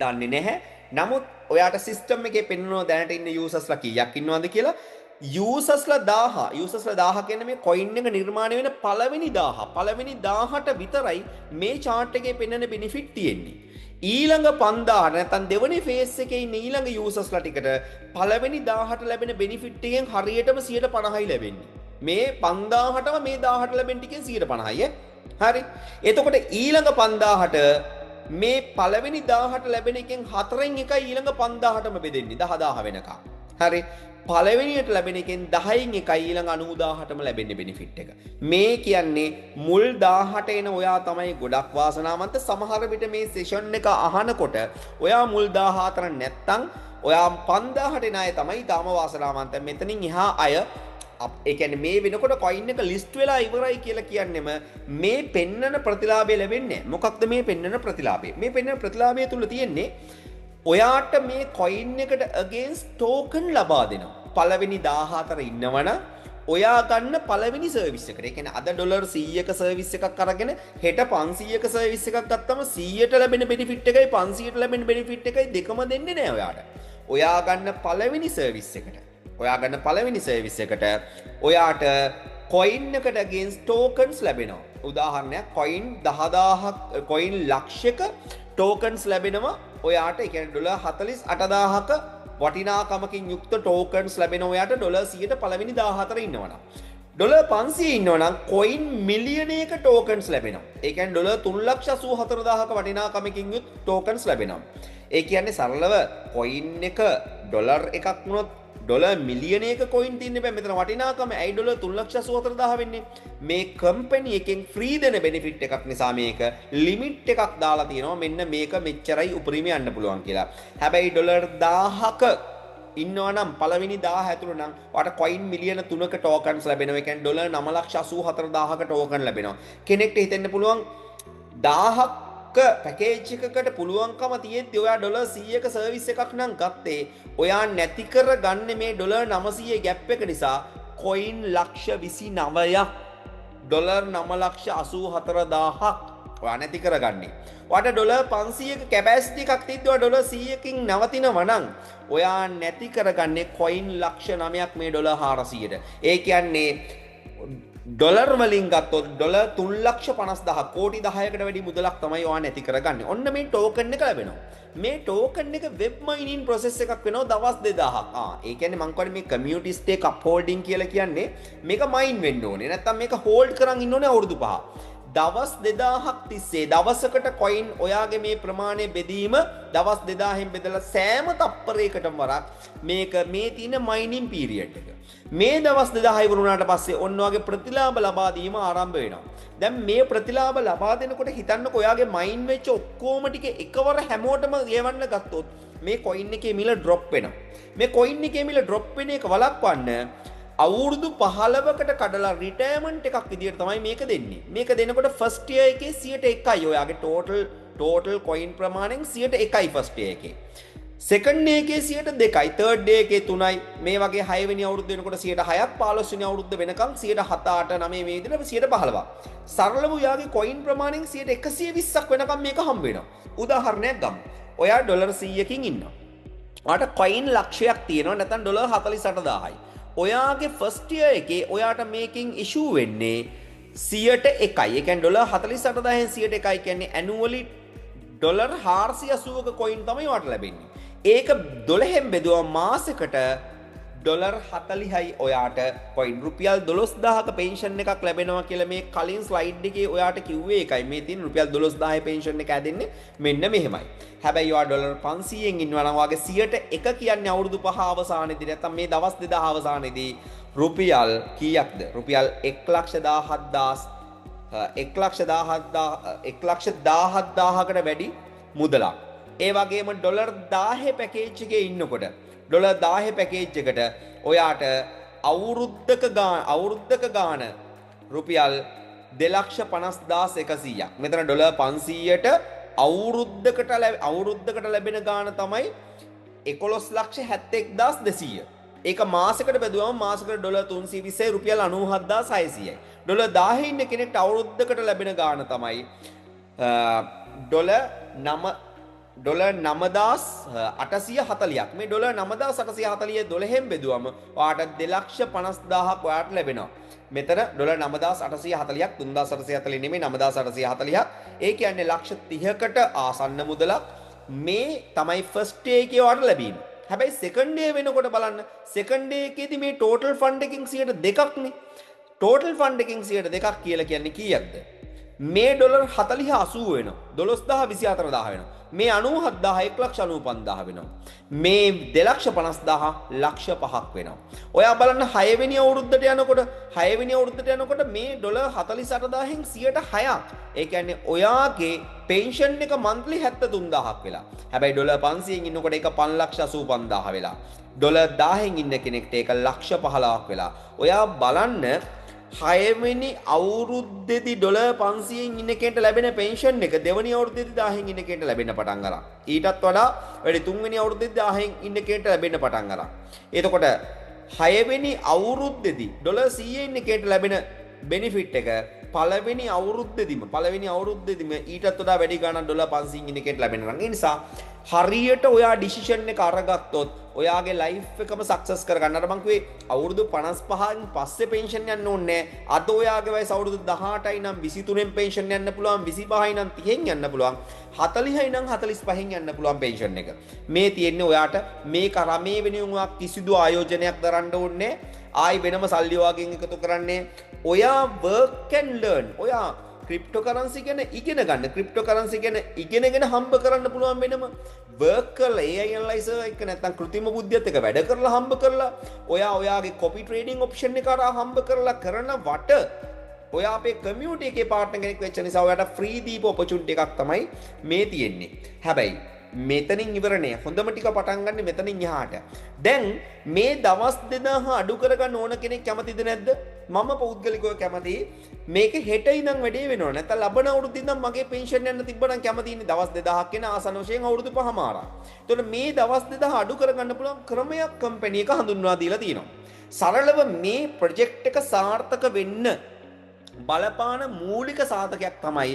දන්නේ නැහැ. නමුත් ඔයාට සිස්ටම් එකේ පෙන්වනවා දැනට ඉන්න යූසර්ස්ලා කීයක් ඉන්නවද කියලා. යූසර්ස්ලා 1000 කියන්නේ මේ කොයින් එක නිර්මාණය වෙන පළවෙනි 1000ට විතරයි මේ chart එකේ පෙන්වන benefit තියෙන්නේ. ඊළඟ 5000 නැත්නම් දෙවෙනි ෆේස් එකේ ඉන්න ඊළඟ යූසර්ස්ලා ටිකට පළවෙනි 1000ට ලැබෙන benefit එකෙන් හරියටම 150යි ලැබෙන්නේ. මේ 5000ටම මේ 1000ට ලැබෙන ටිකෙන් 150යි. හරි. එතකොට ඊළඟ 5000ට මේ පළවෙනි 1000ට ලැබෙන එකෙන් 4න් එකයි ඊළඟ 5000ටම බෙදෙන්නේ 10000 වෙනකම්. හරි. පළවෙනියට ලැබෙන එකෙන් 10න් එකයි ඊළඟ 90000ටම ලැබෙන්නේ benefit එක. මේ කියන්නේ මුල් 1000ට එන ඔයා තමයි ගොඩක් වාසනාවන්ත. සමහර විට මේ session එක අහනකොට ඔයා මුල් 1000 අතර නැත්තම් ඔයා 5000ට එන අය තමයි තාම වාසනාවන්ත. මෙතනින් එහා අය ඒ කියන්නේ මේ වෙනකොට කොයින් එක ලිස්ට් වෙලා ඉවරයි කියලා කියන්නෙම මේ පෙන්නන ප්‍රතිලාභය ලැබෙන්නේ. මොකක්ද මේ පෙන්නන ප්‍රතිලාභය? මේ පෙන්නන ප්‍රතිලාභය තුල තියෙන්නේ ඔයාට මේ කොයින් එකට against token ලබා දෙනවා. පළවෙනි 1000 අතර ඉන්නවනම් ඔයා ගන්න පළවෙනි සර්විස් එකට. ඒ කියන්නේ අද ඩොලර් 100ක සර්විස් එකක් අරගෙන හෙට 500ක සර්විස් එකක් ගත්තම 100ට ලැබෙන benefit එකයි 500ට ලැබෙන benefit එකයි දෙකම දෙන්නේ නැහැ ඔයාට. ඔයා ගන්න පළවෙනි සර්විස් එකට ඔයාට කොයින් එකට against tokens ලැබෙනවා. උදාහරණයක් කොයින් 10000ක් කොයින් ලක්ෂයක tokens ලැබෙනවා ඔයාට. ඒ කියන්නේ ඩොලර් 48000ක වටිනාකමකින් යුක්ත tokens ලැබෙන ඔයාට ඩොලර් 100ට පළවෙනි 14 ඉන්නවනම්. ඩොලර් 500 ඉන්නවනම් කොයින් මිලියනයක tokens ලැබෙනවා. ඒ කියන්නේ ඩොලර් 384000ක වටිනාකමකින් යුත් tokens ලැබෙනවා. ඒ කියන්නේ සරලව කොයින් එක ඩොලර් එකක් වුණොත් ඩොලර් මිලියනයක කොයින් තියන්නේ බෑ. මෙතන වටිනාකම ඇයි ඩොලර් 384000 වෙන්නේ? මේ කම්පැනි එකෙන් ෆ්‍රී දෙන බෙනිෆිට් එකක් නිසා මේක ලිමිට් එකක් දාලා තියෙනවා. මෙන්න මේක මෙච්චරයි උපරිමය යන්න පුළුවන් කියලා. හැබැයි ඩොලර් 1000ක ඉන්නවා නම් පළවෙනි 1000 ඇතුළු නම් ඔයාට කොයින් මිලියන 3ක ටෝකන්ස් ලැබෙනවා. ඒ කියන්නේ ඩොලර් 984000ක ටෝකන් ලැබෙනවා. කෙනෙක්ට හිතෙන්න පුළුවන් 1000ක පැකේජ් එකකට පුළුවන්කම තියෙද්දි ඔයා ඩොලර් 100ක සර්විස් එකක් නම් ගත්තේ ඔයා නැති කරගන්නේ මේ ඩොලර් 900 ගැප් එක නිසා කොයින් ලක්ෂ 29ක් ඩොලර් 9,84,000ක් ඔයා නැති කරගන්නේ. ඔයාට ඩොලර් 500ක කැපැසිටි එකක් තියද්දි ඔයා ඩොලර් 100කින් නවතිනවා නම් ඔයා නැති කරගන්නේ කොයින් ලක්ෂ 9ක් මේ ඩොලර් 400ට. ඒ කියන්නේ ඩොලර් වලින් ගත්තොත් ඩොලර් 3,50,000 කෝටි 10කට වැඩි මුදලක් තමයි ඔයා නැති කරගන්නේ. ඔන්න මේ ටෝකන් එක ලැබෙනවා. මේ ටෝකන් එක වෙබ් මයිනින් ප්‍රොසෙස් එකක් වෙනවා දවස් 2000ක්. ඒ කියන්නේ මං කියන්නේ මේ කමියුනිටි ස්ටේක් අප්හෝල්ඩින් කියලා කියන්නේ මේක මයින් වෙන්න ඕනේ. නැත්තම් මේක හෝල්ඩ් කරන් ඉන්න ඕනේ අවුරුදු 5. දවස් 2000ක් තිස්සේ දවසකට කොයින් ඔයාගේ මේ ප්‍රමාණය බෙදීම දවස් 2000න් බෙදලා සෑම තප්පරයකටම වරක් මේක මේ තියෙන මයිනින් පීරියඩ් එක. මේ දවස් 2000 ඉවරුණාට පස්සේ ඔන්න ඔයගේ ප්‍රතිලාභ ලබා දීම ආරම්භ වෙනවා. දැන් මේ ප්‍රතිලාභ ලබා දෙනකොට හිතන්නකෝ ඔයාගේ මයින් වෙච්ච ඔක්කොම ටික එකවර හැමෝටම ගෙවන්න ගත්තොත් මේ කොයින් එකේ මිල ඩ්‍රොප් වෙනවා. මේ කොයින් එකේ මිල ඩ්‍රොප් වෙන එක වළක්වන්න අවුරුදු 15කට කඩලා රිටයර්මන්ට් එකක් විදියට තමයි මේක දෙන්නේ. මේක දෙනකොට ෆස්ට් ඉයර් එකේ 101යි ඔයාගේ ටෝටල් කොයින් ප්‍රමාණයෙන් 101යි ෆස්ට් ඉයර් එකේ. සෙකන්ඩ් ඩේ එකේ 102යි, තර්ඩ් ඩේ එකේ 3යි. මේ වගේ 6 වෙනි අවුරුද්ද වෙනකොට 106ක්, 15 වෙනි අවුරුද්ද වෙනකම් 7 8 9 මේ විදිහට 115ක්. සරලව ඔයාගේ කොයින් ප්‍රමාණයෙන් 120ක් වෙනකම් මේක හම්බ වෙනවා. උදාහරණයක් ගමු. ඔයා ඩොලර් 100කින් ඉන්නවා. ඔයාට කොයින් ලක්ෂයක් තියෙනවා නැත්නම් ඩොලර් 48000යි. ඔයාගේ ෆස්ට් ඉයර් එකේ ඔයාට මේකෙන් ඉෂුව වෙන්නේ 101යි. ඒ කියන්නේ ඩොලර් 48000න් 101යි කියන්නේ ඇනුවලි ඩොලර් 480ක කොයින් තමයි ඔයාට ලැබෙන්නේ. ඒක 12න් බෙදුවා මාසෙකට ඩොලර් 40යි ඔයාට කොයින් රුපියල් 12000ක පෙන්ෂන් එකක් ලැබෙනවා කියලා මේ කලින් ස්ලයිඩ් එකේ ඔයාට කිව්වේ ඒකයි. මේ තියෙන රුපියල් 12000 පෙන්ෂන් එක ඇදෙන්නේ මෙන්න මෙහෙමයි. හැබැයි ඔයා ඩොලර් 500න් ඉන්නවා නම් වාගේ 101 කියන්නේ අවුරුදු 5 අවසානයේදී නැත්නම් මේ දවස් 2000 අවසානයේදී රුපියල් කීයක්ද? රුපියල් 1,17,000කට වැඩි මුදලක්. ඒ වගේම ඩොලර් 1000 පැකේජ් එකේ ඉන්නකොට ඩොලර් 1000 පැකේජ් එකට ඔයාට අවුරුද්දක ගාන රුපියල් 2,50,100ක්. මෙතන ඩොලර් 500ට අවුරුද්දකට ලැබෙන ගාන තමයි 11,71,200. ඒක මාසෙකට බෙදුවම මාසෙකට ඩොලර් 320යි රුපියල් 97,600යි. ඩොලර් 1000 ඉන්න කෙනෙක්ට අවුරුද්දකට ලැබෙන ගාන තමයි ඩොලර් 9,840ක්. මේ ඩොලර් 9,840 12න් බෙදුවම ඔයාට 2,50,000ක් ඔයාට ලැබෙනවා. මෙතන ඩොලර් 9,840ක් 3,840 නෙමෙයි 9,840ක්. ඒ කියන්නේ ලක්ෂ 30කට ආසන්න මුදලක් මේ තමයි ෆස්ට් ඩේ එකේ ඔයාට ලැබීම. හැබැයි සෙකන්ඩ් ඩේ වෙනකොට බලන්න සෙකන්ඩ් ඩේ එකේදී මේ ටෝටල් ෆන්ඩ් එකකින් 2%ක් නේ. ටෝටල් ෆන්ඩ් එකකින් 2% කියලා කියන්නේ කීයක්ද? මේ ඩොලර් 40 80 වෙනවා. 12,000 24000 වෙනවා. මේ 97,000 1,95,000 වෙනවා. මේ 2,50,000 ලක්ෂ 5ක් වෙනවා. ඔයා බලන්න 6 වෙනි අවුරුද්දට යනකොට මේ ඩොලර් 48,000න් 106ක්. ඒ කියන්නේ ඔයාගේ පෙන්ෂන් එක මන්ත්ලි 73,000ක් වෙලා. හැබැයි ඩොලර් 500න් ඉන්නකොට ඒක 5,85,000 වෙලා. ඩොලර් 1000න් ඉන්න කෙනෙක්ට ඒක ලක්ෂ 15ක් වෙලා. ඔයා බලන්න 6 වෙනි අවුරුද්දේදී ඩොලර් 500න් ඉන්න කෙනෙක්ට ලැබෙන පෙන්ෂන් එක දෙවෙනි අවුරුද්දේදී 1000න් ඉන්න කෙනෙක්ට ලැබෙන්න පටන් ගන්නවා. ඊටත් වඩා වැඩි 3 වෙනි අවුරුද්දේදී 1000න් ඉන්න කෙනෙක්ට ලැබෙන්න පටන් ගන්නවා. එතකොට 6 වෙනි අවුරුද්දේදී ඩොලර් 100 ඉන්න කෙනෙක්ට ලැබෙන බෙනිෆිට් එක පළවෙනි අවුරුද්දේදීම ඊටත් වඩා වැඩි ගණන් ඩොලර් 500න් ඉන්න කෙනෙක්ට ලැබෙනවා. ඒ නිසා හරියට ඔයා ඩිසිෂන් එක අරගත්තොත් ඔයාගේ ලයිෆ් එකම සක්සස් කරගන්න. අර මං කිව්වේ අවුරුදු 55න් පස්සේ පෙන්ෂන් යන්න ඕනේ නැහැ. අද ඔයාගේ වයස අවුරුදු 18යි නම් 23න් පෙන්ෂන් යන්න පුළුවන්, 25යි නම් 30න් යන්න පුළුවන්, 40යි නම් 45න් යන්න පුළුවන් පෙන්ෂන් එක. මේ තියෙන්නේ ඔයාට මේ කරා මේ වෙනුවෙන් ඔයා කිසිදු ආයෝජනයක් දරන්න ඕනේ නැහැ. ආයි වෙනම සල්ලි වගේන් එකතු කරන්නේ. ඔයා work and learn. ඔයා ක්‍රිප්ටෝකරන්සි ගැන ඉගෙන ගන්න. ක්‍රිප්ටෝකරන්සි ගැන ඉගෙනගෙන හම්බ කරන්න පුළුවන් වෙනම වර්ක් කරලා AI ඇනලයිසර් එක නැත්නම් කෘත්‍රිම බුද්ධියත් එක්ක වැඩ කරලා හම්බ කරලා ඔයා ඔයාගේ කොපි ට්‍රේඩින් ඔප්ෂන් එක කරා හම්බ කරලා කරන වට ඔයා අපේ කමියුනිටි එකේ පාර්ට්නර් කෙනෙක් වෙච්ච නිසා ඔයාට ෆ්‍රී දීප ඔපචුනිටි එකක් තමයි මේ තියෙන්නේ. හැබැයි මෙතනින් ඉවරනේ. හොඳම ටික පටන් ගන්න මෙතනින් එහාට. දැන් මේ දවස් 2000 අඩු කරගන්න ඕන කෙනෙක් කැමතිද නැද්ද? මම පෞද්ගලිකව කැමතියි. මේක හෙට ඉඳන් වැඩේ වෙනවා. නැත්නම් ලබන අවුරුද්දේ ඉඳන් මගේ පෙන්ෂන් යන්න තිබ්බනම් කැමති ඉන්නේ දවස් 2000ක් කියන ආසන වශයෙන් අවුරුදු 5මාරක්. එතකොට මේ දවස් 2000 අඩු කරගන්න පුළුවන් ක්‍රමයක් කම්පැනි එක හඳුන්වා දීලා තියෙනවා. සරලව මේ ප්‍රොජෙක්ට් එක සාර්ථක වෙන්න බලපාන මූලික සාධකයක් තමයි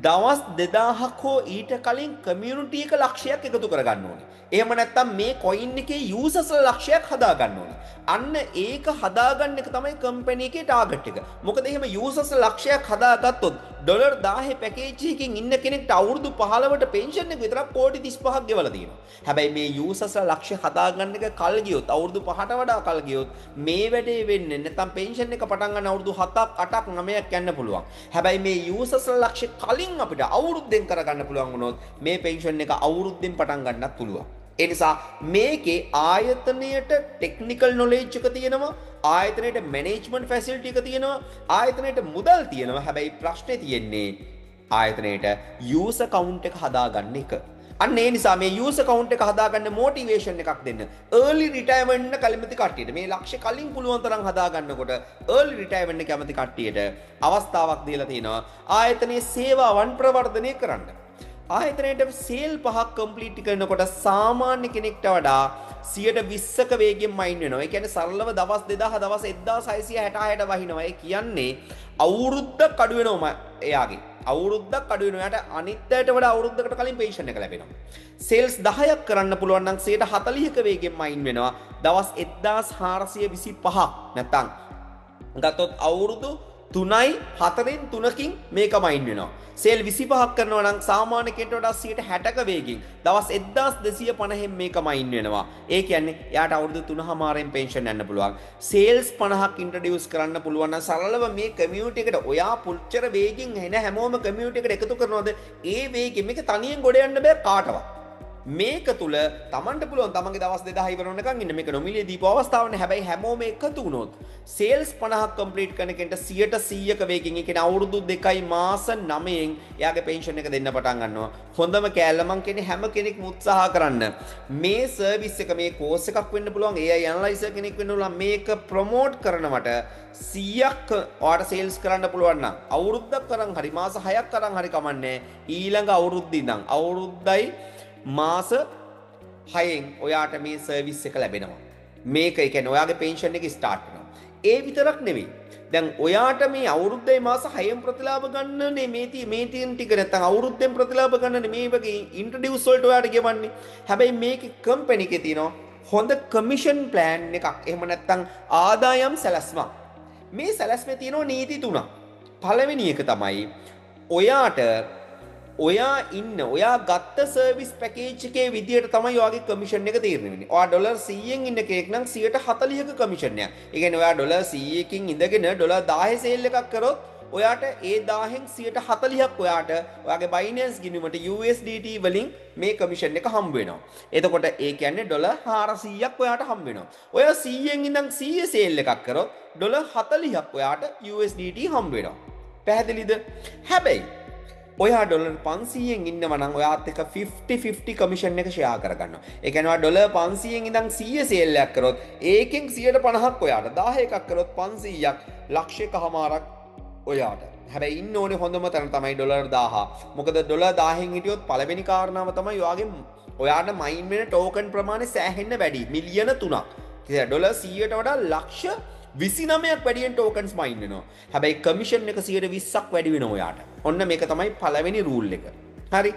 දවස් 2000ක් හෝ ඊට කලින් කමියුනිටි එක ලක්ෂයක් එකතු කරගන්න ඕනේ. එහෙම නැත්නම් මේ කොයින් එකේ යූසර්ස් ලක්ෂයක් හදාගන්න ඕනේ. අන්න ඒක හදාගන්න එක තමයි කම්පැනි එකේ ටාගට් එක. මොකද එහෙම යූසර්ස් ලක්ෂයක් හදාගත්තොත් ඩොලර් 1000 පැකේජ් එකකින් ඉන්න කෙනෙක්ට අවුරුදු 15ට පෙන්ෂන් එක විතරක් කෝටි 35ක් ගෙවලා තියෙනවා. හැබැයි මේ යූසර්ස් ලක්ෂය හදාගන්න එක කල් ගියොත් අවුරුදු 5ට වඩා කල් ගියොත් මේ වැඩේ වෙන්නේ නැත්නම් පෙන්ෂන් එක පටන් ගන්න අවුරුදු 7ක් 8ක් 9ක් යන්න පුළුවන්. හැබැයි මේ යූසර්ස් ලක්ෂය කලින් අපිට අවුරුද්දෙන් කරගන්න පුළුවන් වුණොත් මේ පෙන්ෂන් එක අවුරුද්දෙන් පටන් ගන්නත් පුළුවන්. ඒ නිසා මේකේ ආයතනයට ටෙක්නිකල් නොලෙජ් එක තියෙනවා, ආයතනයට මැනේජ්මන්ට් ෆැසිලිටි එක තියෙනවා, ආයතනයට මුදල් තියෙනවා. හැබැයි ප්‍රශ්නේ තියෙන්නේ ආයතනයට යූසර් කවුන්ට් එක හදාගන්න එක. අන්න ඒ නිසා මේ යූසර් කවුන්ට් එක හදාගන්න මොටිවේෂන් එකක් දෙන්න. early retirement කැමති කට්ටියට මේ ලක්ෂ්‍ය කලින් පුළුවන් තරම් හදාගන්නකොට early retirement කැමති කට්ටියට අවස්ථාවක් දීලා තිනවා ආයතනයේ සේවාවන් ප්‍රවර්ධනය කරන්න. ආයතනයට සේල් 5ක් කම්ප්ලීට් කරනකොට සාමාන්‍ය කෙනෙක්ට වඩා 120ක වේගයෙන් මයින් වෙනවා. ඒ කියන්නේ සරලව දවස් 2000 දවස් 1666ට වහිනවා. ඒ කියන්නේ අවුරුද්දක් අඩු වෙනවා එයාගේ. අවුරුද්දක් අඩු වෙනවා. එයාට අනිත් අයට වඩා අවුරුද්දකට කලින් පෙන්ෂන් එක ලැබෙනවා. සේල්ස් 10ක් කරන්න පුළුවන් නම් 140ක වේගයෙන් මයින් වෙනවා. දවස් 1425ක් නැත්තම් ගත්තොත් අවුරුදු 3යි 4න් 3කින් මේක මයින් වෙනවා. සේල් 25ක් කරනවා නම් සාමාන්‍ය කෙනෙක්ට වඩා 60ක වේගින් දවස් 1250න් මේක මයින් වෙනවා. ඒ කියන්නේ යාට අවුරුදු 3මාරෙන් පෙන්ෂන් යන්න පුළුවන්. සේල්ස් 50ක් ඉන්ට්‍රොඩියුස් කරන්න පුළුවන් නම් සරලව මේ කමියුනිටි එකට ඔයා පුච්චර වේගින් එන හැමෝම කමියුනිටි එකට එකතු කරනවද? ඒ වේගෙ මේක තනියෙන් ගොඩ යන්න බෑ කාටවත්. මේක තුල තමන්ට පුළුවන් තමන්ගේ දවස් 2000 ඉවර වෙනකන් ඉන්න මේක නොමිලේ දීපු අවස්ථාවනේ. හැබැයි හැමෝම එකතු වුණොත් සේල්ස් 50ක් කම්ප්ලීට් කරන කෙනට 100%ක වේගින් ඒ කියන්නේ අවුරුදු 2යි මාස 9න් එයාගේ පෙන්ෂන් එක දෙන්න පටන් ගන්නවා. හොඳම කෑල්ල මං කියන්නේ හැම කෙනෙක්ම උත්සාහ කරන්න. මේ සර්විස් එක මේ කෝස් එකක් වෙන්න පුළුවන්. AI ඇනලයිසර් කෙනෙක් වෙන්න පුළුවන්. මේක ප්‍රොමෝට් කරනවට 100ක් ඔයාට සේල්ස් කරන්න පුළුවන් නම් අවුරුද්දක් කරන් හරි මාස 6ක් කරන් හරි කමන්නේ. ඊළඟ අවුරුද්දේ ඉඳන් අවුරුද්දයි මාස 6න් ඔයාට මේ සර්විස් එක ලැබෙනවා. මේක ඒ කියන්නේ ඔයාගේ පෙන්ෂන් එක ස්ටාර්ට් වෙනවා. ඒ විතරක් නෙවෙයි. දැන් ඔයාට මේ අවුරුද්දේ මාස 6න් ප්‍රතිලාභ ගන්නනේ මේ තියෙන ටික නැත්තම් අවුරුද්දෙන් ප්‍රතිලාභ ගන්නනේ මේ වගේ ඉන්ට්‍රොඩියුස් වලට ඔයාට ගෙවන්නේ. හැබැයි මේකේ කම්පැනි එකේ තියෙනවා හොඳ කමිෂන් ප්ලෑන් එකක්. එහෙම නැත්තම් ආදායම් සැලැස්මක්. මේ සැලැස්මේ තියෙනවා නීති තුනක්. පළවෙනි එක තමයි ඔයා ගත්ත සර්විස් පැකේජ් එකේ විදියට තමයි ඔයාගේ කමිෂන් එක තීරණය වෙන්නේ. ඔයා ඩොලර් 100න් ඉන්න කෙනෙක් නම් 140ක කමිෂන් එක. ඒ කියන්නේ ඔයා ඩොලර් 100කින් ඉඳගෙන ඩොලර් 10 සේල් එකක් කරොත් ඔයාට ඒ 10න් 140ක් ඔයාගේ බයිනන්ස් ගිණුමට USDT වලින් මේ කමිෂන් එක හම්බ වෙනවා. එතකොට ඒ කියන්නේ ඩොලර් 400ක් ඔයාට හම්බ වෙනවා. ඔයා 100න් ඉඳන් 100 සේල් එකක් කරොත් ඩොලර් 40ක් ඔයාට USDT හම්බ වෙනවා. පැහැදිලිද? හැබැයි ඔයා ඩොලර් 500න් ඉන්නවා නම් ඔයාත් එක්ක 50-50 කමිෂන් එක ෂෙයා කරගන්නවා. ඒ කියන්නේ ඔයා ඩොලර් 500න් ඉඳන් 100 සේල් එකක් කරොත් ඒකෙන් 150ක් ඔයාට 10 එකක් කරොත් 500ක් ලක්ෂයකමාරක් ඔයාට. හැබැයි ඉන්න ඕනේ හොඳම තැන තමයි ඩොලර් 1000. මොකද ඩොලර් 1000න් හිටියොත් පළවෙනි කාරණාව තමයි ඔයාට මයින් වෙන ටෝකන් ප්‍රමාණය සෑහෙන්න වැඩි. මිලියන 3ක්. ඉතින් ඩොලර් 100ට වඩා ලක්ෂ 29ක් වැඩියෙන් ටෝකන්ස් මයින් වෙනවා. හැබැයි කමිෂන් එක 120ක් වැඩි වෙනවා ඔයාට. ඔන්න මේක තමයි පළවෙනි රූල් එක. හරි.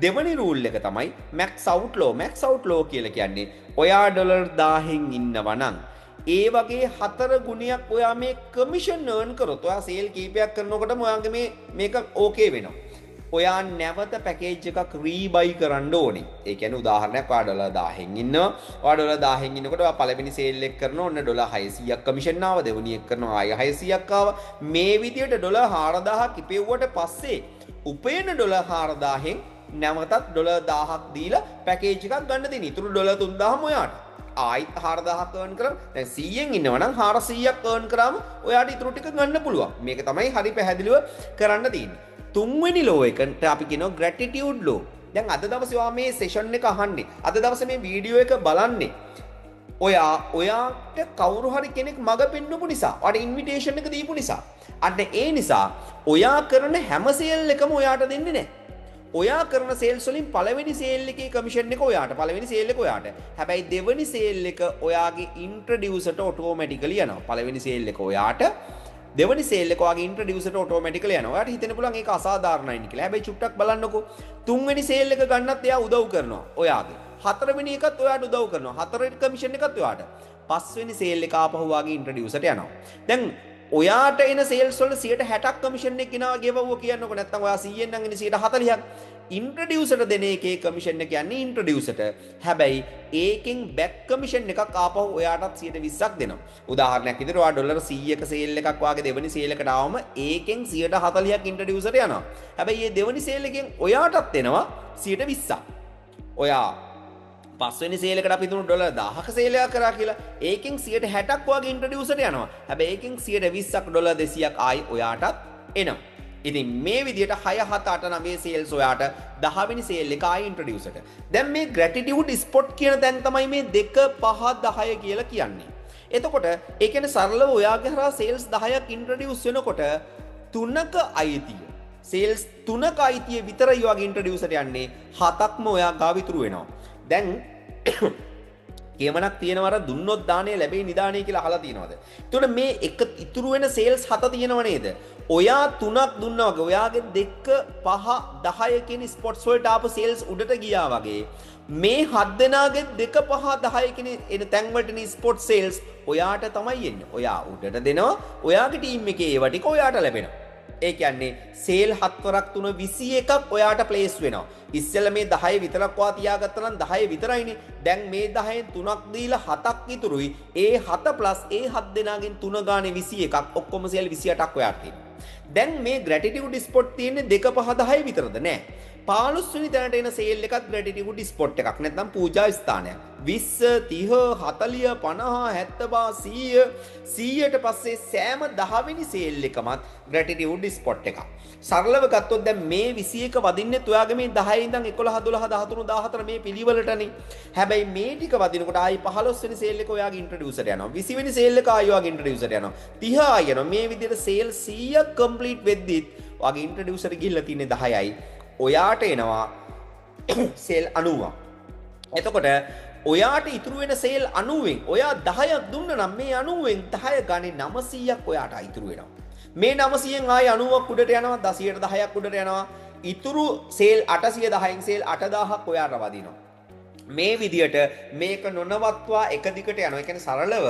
දෙවෙනි රූල් එක තමයි මැක්ස් අවුට්ලෝ. මැක්ස් අවුට්ලෝ කියලා කියන්නේ ඔයා ඩොලර් 1000න් ඉන්නවා නම් ඒ වගේ 4 ගුණයක් ඔයා මේ කමිෂන් earn කරොත් ඔයා සේල් කීපයක් කරනකොටම ඔයාගේ මේක ඕකේ වෙනවා. ඔයා නැවත පැකේජ් එකක් රීබයි කරන්න ඕනේ. ඒ කියන්නේ උදාහරණයක් ඔයා ඩොලර් 1000න් ඉන්නවා. ඔයා ඩොලර් 1000න් ඉන්නකොට ඔයා පළවෙනි සේල් එක කරනවා. ඔන්න ඩොලර් 600ක් කමිෂන් ආවා. දෙවෙනි එක කරනවා ආයෙ 600ක් ආවා. මේ විදියට ඩොලර් 4000ක් ඉපෙව්වට පස්සේ උපයන ඩොලර් 4000න් නැවතත් ඩොලර් 1000ක් දීලා පැකේජ් එකක් ගන්න දෙන. ඊටු ඩොලර් 3000ම ඔයාට. ආයිත් 4000ක් earn කරලා දැන් 100න් ඉන්නවා නම් 400ක් earn කරාම ඔයාට ඊටු ටික ගන්න පුළුවන්. මේක තමයි හරි පැහැදිලිව කරන්න තියෙන්නේ. තුන්වෙනි ලෝ එකට අපි කියනවා gratitude law. දැන් අද දවසේ ඔයා මේ සෙෂන් එක අහන්නේ. අද දවසේ මේ වීඩියෝ එක බලන්නේ. ඔයාට කවුරු හරි කෙනෙක් මඟ පෙන්වපු නිසා, ඔයාට ඉන්විටේෂන් එක දීපු නිසා. අන්න ඒ නිසා ඔයා කරන හැම සේල් එකම ඔයාට දෙන්නේ නැහැ. ඔයා කරන සේල්ස් වලින් පළවෙනි සේල් එකේ කමිෂන් එක ඔයාට, පළවෙනි සේල් එක ඔයාට. හැබැයි දෙවෙනි සේල් එක ඔයාගේ ඉන්ට්‍රොඩියුසර්ට ඔටෝමැටිකලි යනවා. පළවෙනි සේල් එක ඔයාට, දෙවනි සේල් එක ඔයාගේ ඉන්ට්‍රොඩියුසර්ට ඔටෝමැටිකලි යනවා. ඔයාට හිතෙන්න පුළුවන් ඒක අසාධාරණයි කියලා. හැබැයි චුට්ටක් බලන්නකෝ. තුන්වෙනි සේල් එක ගන්නත් එයා උදව් කරනවා ඔයාගේ. හතරවෙනි එකත් ඔයාට උදව් කරනවා. හතරවෙනි කමිෂන් එකත් ඔයාට. පස්වෙනි සේල් එක ආපහු ඔයාගේ ඉන්ට්‍රොඩියුසර්ට යනවා. දැන් ඔයාට එන සේල්ස් වල 160ක් කමිෂන් එක ගෙනාවා ගෙවුවා කියන්නකො. නැත්නම් ඔයා 100ෙන් නම් ඉන්නේ 140ක්. ඉන්ට්‍රොඩියුසර්ට දෙන එකේ කමිෂන් එක යන්නේ ඉන්ට්‍රොඩියුසර්ට. හැබැයි ඒකෙන් බැක් කමිෂන් එකක් ආපහු ඔයාටත් 120ක් දෙනවා. උදාහරණයක් විදිහට ඔයා ඩොලර් 100ක සේල් එකක් වාගේ දෙවෙනි සේල් එකට ආවම ඒකෙන් 140ක් ඉන්ට්‍රොඩියුසර්ට යනවා. හැබැයි මේ දෙවෙනි සේල් එකෙන් ඔයාටත් එනවා 120ක්. ඔයා පස්වෙනි සේල් එකට අපි දුන්නු ඩොලර් 1000ක සේල් එකක් කරා කියලා. ඒකෙන් 160ක් වගේ ඉන්ට්‍රොඩියුසර්ට යනවා. හැබැයි ඒකෙන් 120ක් ඩොලර් 200ක් ආයි ඔයාටත් එනවා. ඉතින් මේ විදිහට 6 7 8 9 සේල්ස් ඔයාට 10 වෙනි සේල් එක ආයි ඉන්ට්‍රොඩියුසර්ට. දැන් මේ ග්‍රැටිටියුඩ් ස්පොට් කියන තැන් තමයි මේ 2 5 10 කියලා කියන්නේ. එතකොට ඒ කියන්නේ සරලව ඔයාගේ හරහා සේල්ස් 10ක් ඉන්ට්‍රොඩියුස් වෙනකොට 3ක අයිතිය සේල්ස් 3ක අයිතිය විතරයි ඔයාගේ ඉන්ට්‍රොඩියුසර්ට යන්නේ. 7ක්ම ඔයා ගාව ඉතුරු වෙනවා. දැන් කියමනක් තියෙනවර දුන්නොත් දාණය ලැබෙයි නිදාණය කියලා අහලා තියෙනවද? එතකොට මේ එක ඉතුරු වෙන සේල්ස් 7 තියෙනව නේද? ඔයා 3ක් දුන්නා වගේ ඔයාගේ 2 5 10 කියන ස්පොට්ස් වලට ආපු සේල්ස් උඩට ගියා වගේ මේ 7 දෙනාගේ 2 5 10 කියන එන තැන් වලට ස්පොට් සේල්ස් ඔයාට තමයි එන්නේ. ඔයා උඩට දෙනවා. ඔයාගේ ටීම් එකේ ඒවා ටික ඔයාට ලැබෙනවා. ඒ කියන්නේ සේල් 7 වරක් 3 21ක් ඔයාට ප්ලේස් වෙනවා. ඉස්සෙල්ලා මේ 10 විතරක් ඔයා තියාගත්තා නම් 10 විතරයිනේ. දැන් මේ 10න් 3ක් දීලා 7ක් ඉතුරුයි. ඒ 7 ප්ලස් ඒ 7 දෙනාගෙන් 3 ගානේ 21ක් ඔක්කොම සේල් 28ක් ඔයාට තියෙනවා. දැන් මේ ග්‍රැටිටියුඩ් ස්පොට් තියෙන්නේ 2 5 10 විතරද නෑ. 15 වෙනි තැනට එන සේල් එකක් ග්‍රැටිටියුඩ් ස්පොට් එකක්. නැත්නම් පූජා ස්ථානයක්. 20 30 40 50 70 100 100ට පස්සේ සෑම 10 වෙනි සේල් එකමත් ග්‍රැටිටියුඩ් ස්පොට් එකක්. සරලව ගත්තොත් දැන් මේ 21 වදින්නේ ඔයාගේ මේ 10 ඉඳන් 11 12 13 14 මේ පිළිවෙලටනේ. හැබැයි මේ ටික වදිනකොට ආයි 15 වෙනි සේල් එක ඔයාගේ ඉන්ට්‍රොඩියුසර් යනවා. 20 වෙනි සේල් එක ආයි ඔයාගේ ඉන්ට්‍රොඩියුසර් යනවා. 30 ආයි යනවා. මේ විදිහට සේල් 100ක් කම්ප්ලීට් වෙද්දිත් ඔයාගේ ඉන්ට්‍රොඩියුසර් ගිහිල්ලා තියෙන්නේ 10යි. ඔයාට එනවා සේල් 90ක්. එතකොට ඔයාට ඉතුරු වෙන සේල් 90න් ඔයා 10ක් දුන්න නම් මේ 90න් 10 ගානේ 900ක් ඔයාට ඉතුරු වෙනවා. මේ 900න් ආයි 90ක් උඩට යනවා 10ට 10ක් උඩට යනවා. ඉතුරු සේල් 810න් සේල් 8000ක් ඔයාට වදිනවා. මේ විදියට මේක නොනවත්වා එක දිගට යනවා. ඒ කියන්නේ සරලව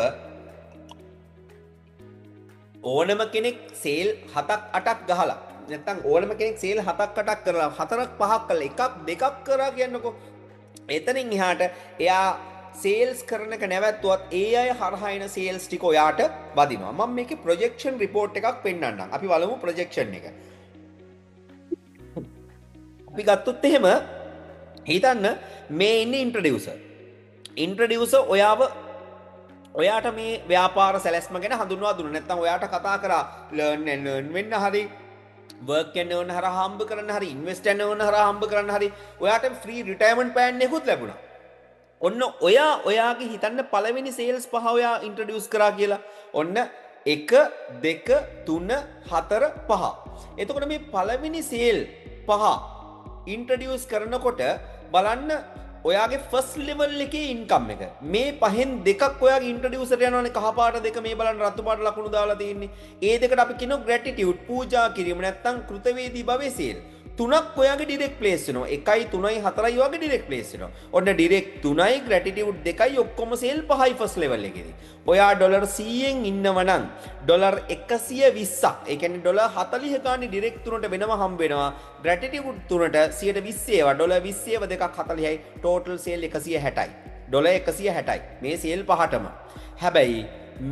ඕනම කෙනෙක් සේල් 7ක් 8ක් ගහලා නැත්තම් ඕනම කෙනෙක් සේල් 7ක් 8ක් කරලා 4ක් 5ක් කරලා එකක් දෙකක් කරා කියන්නකෝ. එතනින් එහාට එයා සේල්ස් කරන එක නැවැත්තුවත් ඒ අය හරහා එන සේල්ස් ටික ඔයාට වදිනවා. මම මේකේ ප්‍රොජෙක්ෂන් රිපෝට් එකක් පෙන්නන්නම්. අපි බලමු ප්‍රොජෙක්ෂන් එක. අපි ගත්තොත් එහෙම හිතන්න මේ ඉන්නේ ඉන්ට්‍රොඩියුසර්. ඉන්ට්‍රොඩියුසර් ඔයාට මේ ව්‍යාපාර සැලැස්ම ගැන හඳුන්වා දුන්නා. නැත්නම් ඔයාට කතා කරා ලර්න් and earn වෙන්න හරි work and earn හරහා හම්බ කරන්න හරි invest and earn හරහා හම්බ කරන්න හරි ඔයාට free retirement plan එකකුත් ලැබුණා. ඔන්න ඔයාගේ හිතන්න පළවෙනි සේල්ස් පහ ඔයා ඉන්ට්‍රොඩියුස් කරා කියලා. ඔන්න 1 2 3 4 5. එතකොට මේ පළවෙනි සේල් පහ ඉන්ට්‍රොඩියුස් කරනකොට බලන්න ඔයාගේ ෆස්ට් ලෙවල් එකේ ඉන්කම් එක මේ පහෙන් දෙකක් ඔයාගේ ඉන්ට්‍රොඩියුසර් යනවානේ. කහ පාට දෙක මේ බලන්න රතු පාට ලකුණු දාලා තියෙන්නේ. ඒ දෙකට අපි කියනවා ග්‍රැටිටියුඩ් පූජා කිරීම නැත්නම් කෘතවේදී භවයේ සේල්. 3ක් ඔයාගේ ඩිරෙක්ට් ප්ලේස් වෙනවා. 1යි 3යි 4යි ඔයාගේ ඩිරෙක්ට් ප්ලේස් වෙනවා. ඔන්න ඩිරෙක්ට් 3යි ග්‍රැටිටියුඩ් 2යි ඔක්කොම සේල් 5යි ෆස්ට් ලෙවල් එකේදී. ඔයා ඩොලර් 100න් ඉන්නව නම් ඩොලර් 120ක් ඒ කියන්නේ ඩොලර් 40 ගානේ ඩිරෙක්ට් 3ට වෙනම හම්බ වෙනවා. ග්‍රැටිටියුඩ් 3ට 120 ඒවා ඩොලර් 20 ඒවා දෙකක් 40යි ටෝටල් සේල් 160යි. ඩොලර් 160යි. මේ සේල් පහටම. හැබැයි